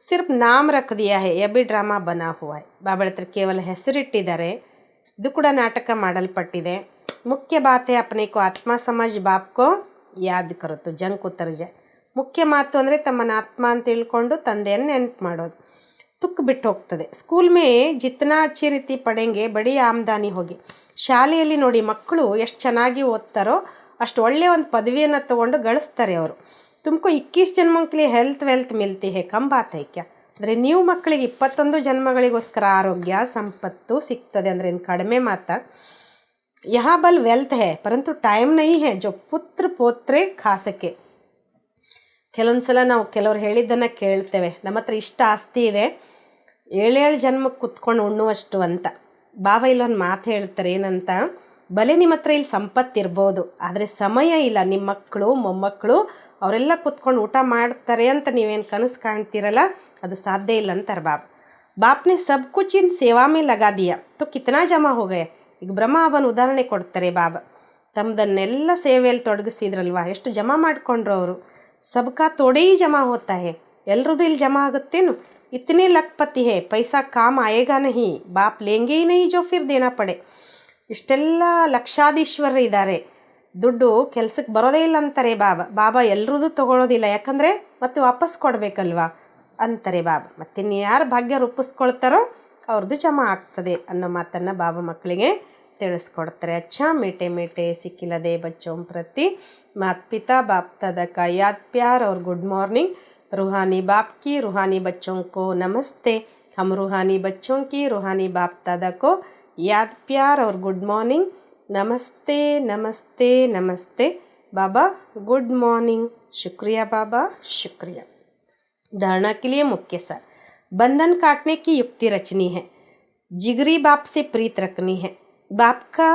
S1: ಸಿರ್ಫ್ ನಾಮ್ ರಖ್ ದಿಯಾ ಹೇ ಯಾ ಭಿ ಡ್ರಾಮಾ ಬನಾ ಹುವಾ ಹೈ. ಬಾಬಾ ಹೇಳ್ತಾರೆ ಕೇವಲ ಹೆಸರಿಟ್ಟಿದ್ದಾರೆ, ಇದು ಕೂಡ ನಾಟಕ ಮಾಡಲ್ಪಟ್ಟಿದೆ. ಮುಖ್ಯ ಬಾತ್ ಹೇ ಅಪ್ನೆ ಕೋ ಆತ್ಮ ಸಮಜ್ ಬಾಪ್ ಕೋ ಯಾದ್ ಕರೋ ತೋ ಜಂಗ್ ಕೋ ತರ್ ಜಾಯ್. ಮುಖ್ಯ ಮಾತು ಅಂದರೆ ತಮ್ಮನ್ನ ಆತ್ಮ ಅಂತ ತಿಳ್ಕೊಂಡು ತಂದೆಯನ್ನು ನೆನಪು ಮಾಡೋದು. ತುಕ್ ಬಿಟ್ಟು ಹೋಗ್ತದೆ. ಸ್ಕೂಲ್ ಮೇ ಜಿತ್ನಾ ಅಚ್ಚಿ ರೀತಿ ಪಡೆಂಗೆ ಬಡಿ ಆಮ್ದಾನಿ ಹೋಗಿ. ಶಾಲೆಯಲ್ಲಿ ನೋಡಿ ಮಕ್ಕಳು ಎಷ್ಟು ಚೆನ್ನಾಗಿ ಓದ್ತಾರೋ ಅಷ್ಟು ಒಳ್ಳೆಯ ಒಂದು ಪದವಿಯನ್ನು ತೊಗೊಂಡು ಗಳಿಸ್ತಾರೆ ಅವರು. ತುಮಕೋ 21 ಜನ್ಮಕ್ಕೆ ಹೆಲ್ತ್ ವೆಲ್ತ್ ಮಿಲ್ತಿ ಹೇ ಕಮ್ ಬಾತ್ ಹೈ ಕ್ಯಾ. ಅಂದರೆ ನೀವು ಮಕ್ಕಳಿಗೆ 21 ಜನ್ಮಗಳಿಗೋಸ್ಕರ ಆರೋಗ್ಯ ಸಂಪತ್ತು ಸಿಗ್ತದೆ ಅಂದರೆ ಏನು ಕಡಿಮೆ ಮಾತಾ. ಯಹಾ ಬಲ್ ವೆಲ್ತ್ ಹೇ ಪರಂತು ಟೈಮ್ ನೈ ಹೇ ಜೋ ಪುತ್ರ ಪೋತ್ರೆ ಖಾ ಸಕೆ. ಕೆಲವೊಂದು ಸಲ ನಾವು ಕೆಲವ್ರು ಹೇಳಿದ್ದನ್ನು ಕೇಳ್ತೇವೆ, ನಮ್ಮ ಹತ್ರ ಇಷ್ಟ ಆಸ್ತಿ ಇದೆ 7 ಜನ್ಮಕ್ಕೆ ಕುತ್ಕೊಂಡು ಉಣ್ಣುವಷ್ಟು ಅಂತ. ಬಾಬಾ ಇಲ್ಲೊಂದು ಮಾತು ಹೇಳ್ತಾರೆ ಏನಂತ, ಭಲೆ ನಿಮ್ಮ ಹತ್ರ ಇಲ್ಲಿ ಸಂಪತ್ತಿರ್ಬೋದು, ಆದರೆ ಸಮಯ ಇಲ್ಲ. ನಿಮ್ಮ ಮಕ್ಕಳು ಮೊಮ್ಮಕ್ಕಳು ಅವರೆಲ್ಲ ಕೂತ್ಕೊಂಡು ಊಟ ಮಾಡ್ತಾರೆ ಅಂತ ನೀವೇನು ಕನಸು ಕಾಣ್ತೀರಲ್ಲ, ಅದು ಸಾಧ್ಯ ಇಲ್ಲ ಅಂತಾರೆ ಬಾಬಾ. ಬಾಪ್ನೆ ಸಬ್ ಕುಚ್ ಇನ್ ಸೇವಾ ಮೇ ಲಗಾ ದಿಯಾ ತೋ ಕಿತನಾ ಜಮಾ ಹೋಗಯ. ಈಗ ಬ್ರಹ್ಮ ಉದಾಹರಣೆ ಕೊಡ್ತಾರೆ ಬಾಬಾ. ತಮ್ಮದನ್ನೆಲ್ಲ ಸೇವೆಯಲ್ಲಿ ತೊಡಗಿಸಿದ್ರಲ್ವ, ಎಷ್ಟು ಜಮಾ ಮಾಡಿಕೊಂಡ್ರು ಅವರು. ಸಬ್ಕಾ ತೋಡೇ ಹಿ ಜಮಾ ಹೋತಾ ಹೇ, ಎಲ್ರದ್ದು ಇಲ್ಲಿ ಜಮಾ ಆಗುತ್ತೇನು. ಇತನೇ ಲಕ್ಪತಿ ಹೇ, ಪೈಸಾ ಕಾಮ್ ಆಯೇಗಾ ನಹಿ, ಬಾಪ್ ಲೇಂಗೆ ಹಿ ನಹಿ ಜೋ ಫಿರ್ ದೇನಾ ಪಡೆ. ಇಷ್ಟೆಲ್ಲ ಲಕ್ಷಾಧೀಶ್ವರರು ಇದ್ದಾರೆ, ದುಡ್ಡು ಕೆಲ್ಸಕ್ಕೆ ಬರೋದೇ ಇಲ್ಲ ಅಂತಾರೆ ಬಾಬಾ. ಬಾಬಾ ಎಲ್ರದ್ದು ತೊಗೊಳೋದಿಲ್ಲ, ಯಾಕಂದರೆ ಮತ್ತೆ ವಾಪಸ್ ಕೊಡಬೇಕಲ್ವಾ ಅಂತಾರೆ ಬಾಬಾ. ಮತ್ತು ಯಾರು ಭಾಗ್ಯ ರೂಪಿಸ್ಕೊಳ್ತಾರೋ ಅವ್ರದ್ದು ಜಮಾ ಆಗ್ತದೆ ಅನ್ನೋ ಮಾತನ್ನು ಬಾಬಾ ಮಕ್ಕಳಿಗೆ ತಿಳಿಸ್ಕೊಡ್ತಾರೆ. ಅಚ್ಚಾ ಮೀಟೆ ಮೀಟೆ ಸಿಕ್ಕಿಲ್ಲದೆ ಬಚ್ಚೋಂ ಪ್ರತಿ ಮಾತ್ ಪಿತಾ ಬಾಪ್ दादा का याद प्यार और गुड मॉर्निंग. रूहानी बाप की रूहानी बच्चों को नमस्ते. हम रूहानी बच्चों की रूहानी बाप दादा को याद प्यार और गुड मॉर्निंग. नमस्ते नमस्ते नमस्ते बाबा, गुड मॉर्निंग. शुक्रिया बाबा, शुक्रिया. धारणा के लिए मुख्य सार. बंधन काटने की युक्ति रचनी है. जिगरी बाप से प्रीत रखनी है. बाप का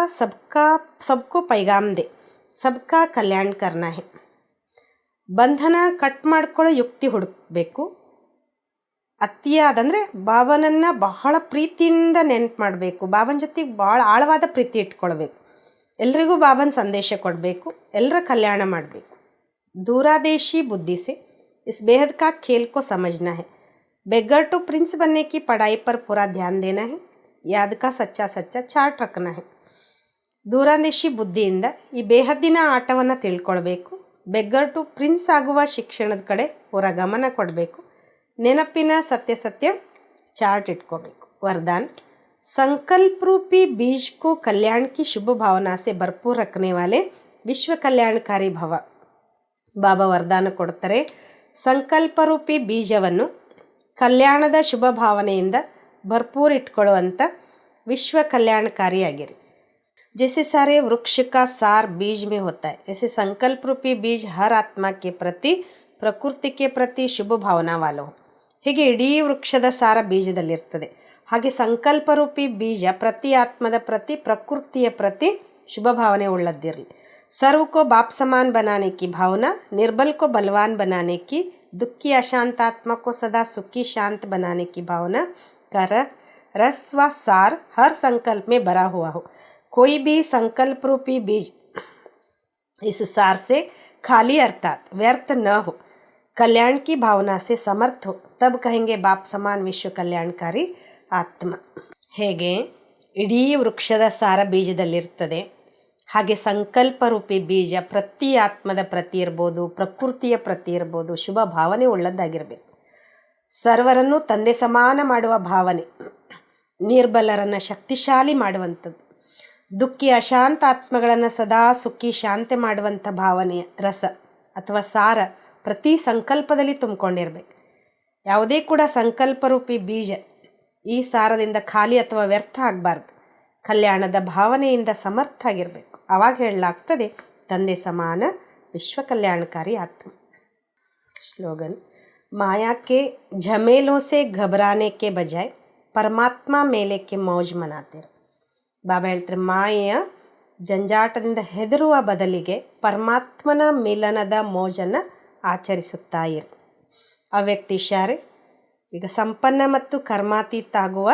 S1: सबको पैगाम दे, सबका कल्याण करना है. ಬಂಧನ ಕಟ್ ಮಾಡ್ಕೊಳ್ಳೋ ಯುಕ್ತಿ ಹುಡುಕಬೇಕು. ಅತಿಯಾದಂದರೆ ಬಾಬನನ್ನು ಬಹಳ ಪ್ರೀತಿಯಿಂದ ನೆನಪು ಮಾಡಬೇಕು. ಬಾಬನ ಜೊತೆಗೆ ಭಾಳ ಆಳವಾದ ಪ್ರೀತಿ ಇಟ್ಕೊಳ್ಬೇಕು. ಎಲ್ರಿಗೂ ಬಾಬನ ಸಂದೇಶ ಕೊಡಬೇಕು, ಎಲ್ಲರ ಕಲ್ಯಾಣ ಮಾಡಬೇಕು. दूरादेशी बुद्धि से इस बेहद का खेल को समझना है. बेगर टू प्रिंस बनने की पढ़ाई पर पूरा ध्यान देना है. याद का सच्चा सच्चा चार्ट रखना है. ದೂರಾದೇಶಿ ಬುದ್ಧಿಯಿಂದ ಈ ಬೇಹದ್ದಿನ ಆಟವನ್ನು ತಿಳ್ಕೊಳ್ಬೇಕು. ಬೆಗ್ಗರ್ ಟು ಪ್ರಿನ್ಸ್ ಆಗುವ ಶಿಕ್ಷಣದ ಕಡೆ ಪೂರ ಗಮನ ಕೊಡಬೇಕು. ನೆನಪಿನ ಸತ್ಯ ಸತ್ಯ ಚಾರ್ಟ್ ಇಟ್ಕೋಬೇಕು. वरदान. संकल्प रूपी बीज को कल्याण की शुभ भावना से भरपूर रखने वाले विश्व कल्याणकारी भव. ಬಾಬಾ ವರದಾನ ಕೊಡ್ತಾರೆ, ಸಂಕಲ್ಪ ರೂಪಿ ಬೀಜವನ್ನು ಕಲ್ಯಾಣದ ಶುಭ ಭಾವನೆಯಿಂದ ಭರ್ಪೂರ್ ಇಟ್ಕೊಳ್ಳುವಂಥ ವಿಶ್ವ ಕಲ್ಯಾಣಕಾರಿಯಾಗಿರಿ. जैसे सारे वृक्ष का सार बीज में होता है, ऐसे संकल्प रूपी बीज हर आत्मा के प्रति, ಪ್ರಕೃತಿ के प्रति ಶುಭ ಭಾವನಾ ವಾಲೋ. ಹೀಗೆ ಇಡೀ ವೃಕ್ಷದ ಸಾರ ಬೀಜದಲ್ಲಿರ್ತದೆ. ಹಾಗೆ ಸಂಕಲ್ಪರೂಪಿ ಬೀಜ ಪ್ರತಿ ಆತ್ಮದ ಪ್ರತಿ, ಪ್ರಕೃತಿಯ ಪ್ರತಿ ಶುಭ ಭಾವನೆ ಉಳ್ಳದ್ದಿರಲಿ. सर्व को बाप समान बनाने की भावना, निर्बल को बलवान बनाने की, दुखी अशांत आत्मा को सदा सुखी शांत बनाने की भावना का रस व सार हर संकल्प में भरा हुआ हो. कोई भी संकल्प रूपी बीज इस सार से खाली अर्थात व्यर्थ न हो, कल्याण की भावना से समर्थ हो, तब कहेंगे बाप समान विश्व कल्याणकारी ಆತ್ಮ. ಹೇಗೆ ಇಡೀ ವೃಕ್ಷದ ಸಾರ ಬೀಜದಲ್ಲಿರ್ತದೆ, ಹಾಗೆ ಸಂಕಲ್ಪ ರೂಪಿ ಬೀಜ ಪ್ರತಿ ಆತ್ಮದ ಪ್ರತಿ ಇರ್ಬೋದು, ಪ್ರಕೃತಿಯ ಪ್ರತಿ ಇರ್ಬೋದು, ಶುಭ ಭಾವನೆ ಉಳ್ಳದ್ದಾಗಿರಬೇಕು. ಸರ್ವರನ್ನು ತಂದೆ ಸಮಾನ ಮಾಡುವ ಭಾವನೆ, ನಿರ್ಬಲರನ್ನು ಶಕ್ತಿಶಾಲಿ ಮಾಡುವಂಥದ್ದು, ದುಃಖಿ ಅಶಾಂತ ಆತ್ಮಗಳನ್ನು ಸದಾ ಸುಖಿ ಶಾಂತಿ ಮಾಡುವಂಥ ಭಾವನೆಯ ರಸ ಅಥವಾ ಸಾರ ಪ್ರತಿ ಸಂಕಲ್ಪದಲ್ಲಿ ತುಂಬಿಕೊಂಡಿರ್ಬೇಕು. ಯಾವುದೇ ಕೂಡ ಸಂಕಲ್ಪರೂಪಿ ಬೀಜ ಈ ಸಾರದಿಂದ ಖಾಲಿ ಅಥವಾ ವ್ಯರ್ಥ ಆಗಬಾರ್ದು. ಕಲ್ಯಾಣದ ಭಾವನೆಯಿಂದ ಸಮರ್ಥ ಆಗಿರಬೇಕು. ಆವಾಗ ಹೇಳಲಾಗ್ತದೆ ತಂದೆ ಸಮಾನ ವಿಶ್ವ ಕಲ್ಯಾಣಕಾರಿ ಆತ್ಮ. ಸ್ಲೋಗನ್. ಮಾಯಾ ಕೆ ಝಮೇಲೋं से घबराने के बजाय ಪರಮಾತ್ಮ ಮೇಲೆ ಕೆ ಮೌಜ್ ಮನಾತಿರು. ಬಾಬಾ ಹೇಳ್ತಾರೆ, ಮಾಯೆಯ ಜಂಜಾಟದಿಂದ ಹೆದರುವ ಬದಲಿಗೆ ಪರಮಾತ್ಮನ ಮಿಲನದ ಮೋಜನ್ನು ಆಚರಿಸುತ್ತಾ ಇರು. ಅವ್ಯಕ್ತಿ ಇಶಾರೆ. ಈಗ ಸಂಪನ್ನ ಮತ್ತು ಕರ್ಮಾತೀತ ಆಗುವ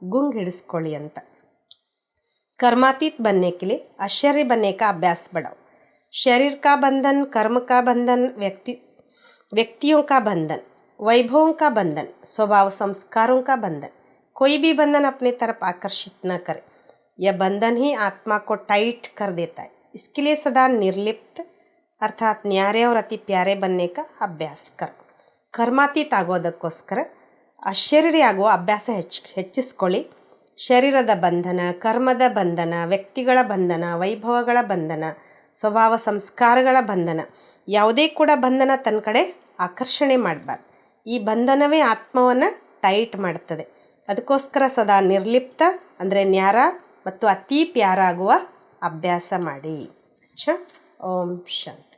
S1: ಗುಂಗ್ ಹಿಡಿಸ್ಕೊಳ್ಳಿ ಅಂತ. कर्मातीत बनने के लिए आश्चर्य बनने का अभ्यास बढ़ाओ. शरीर का बंधन, कर्म का बंधन, व्यक्तियों का बंधन, वैभवों का बंधन, स्वभाव संस्कारों का बंधन, कोई भी बंधन अपने तरफ आकर्षित न करे. यह बंधन ही आत्मा को टाइट कर देता है. इसके लिए सदा निर्लिप्त अर्थात न्यारे और अति प्यारे बनने का अभ्यास कर. कर्मातीत ಆಗೋದಕ್ಕೋಸ್ಕರ ಆಶ್ಚರ್ಯ ಆಗುವ ಅಭ್ಯಾಸ ಹೆಚ್ಚಿಸ್ಕೊಳ್ಳಿ. ಶರೀರದ ಬಂಧನ, ಕರ್ಮದ ಬಂಧನ, ವ್ಯಕ್ತಿಗಳ ಬಂಧನ, ವೈಭವಗಳ ಬಂಧನ, ಸ್ವಭಾವ ಸಂಸ್ಕಾರಗಳ ಬಂಧನ, ಯಾವುದೇ ಕೂಡ ಬಂಧನ ತನ್ನ ಕಡೆ ಆಕರ್ಷಣೆ ಮಾಡಬಾರ್ದು. ಈ ಬಂಧನವೇ ಆತ್ಮವನ್ನು ಟೈಟ್ ಮಾಡ್ತದೆ. ಅದಕ್ಕೋಸ್ಕರ ಸದಾ ನಿರ್ಲಿಪ್ತ ಅಂದರೆ ನ್ಯಾರ ಮತ್ತು ಅತಿ ಪ್ಯಾರ ಆಗುವ ಅಭ್ಯಾಸ ಮಾಡಿ. ಓಂ ಶಾಂತಿ.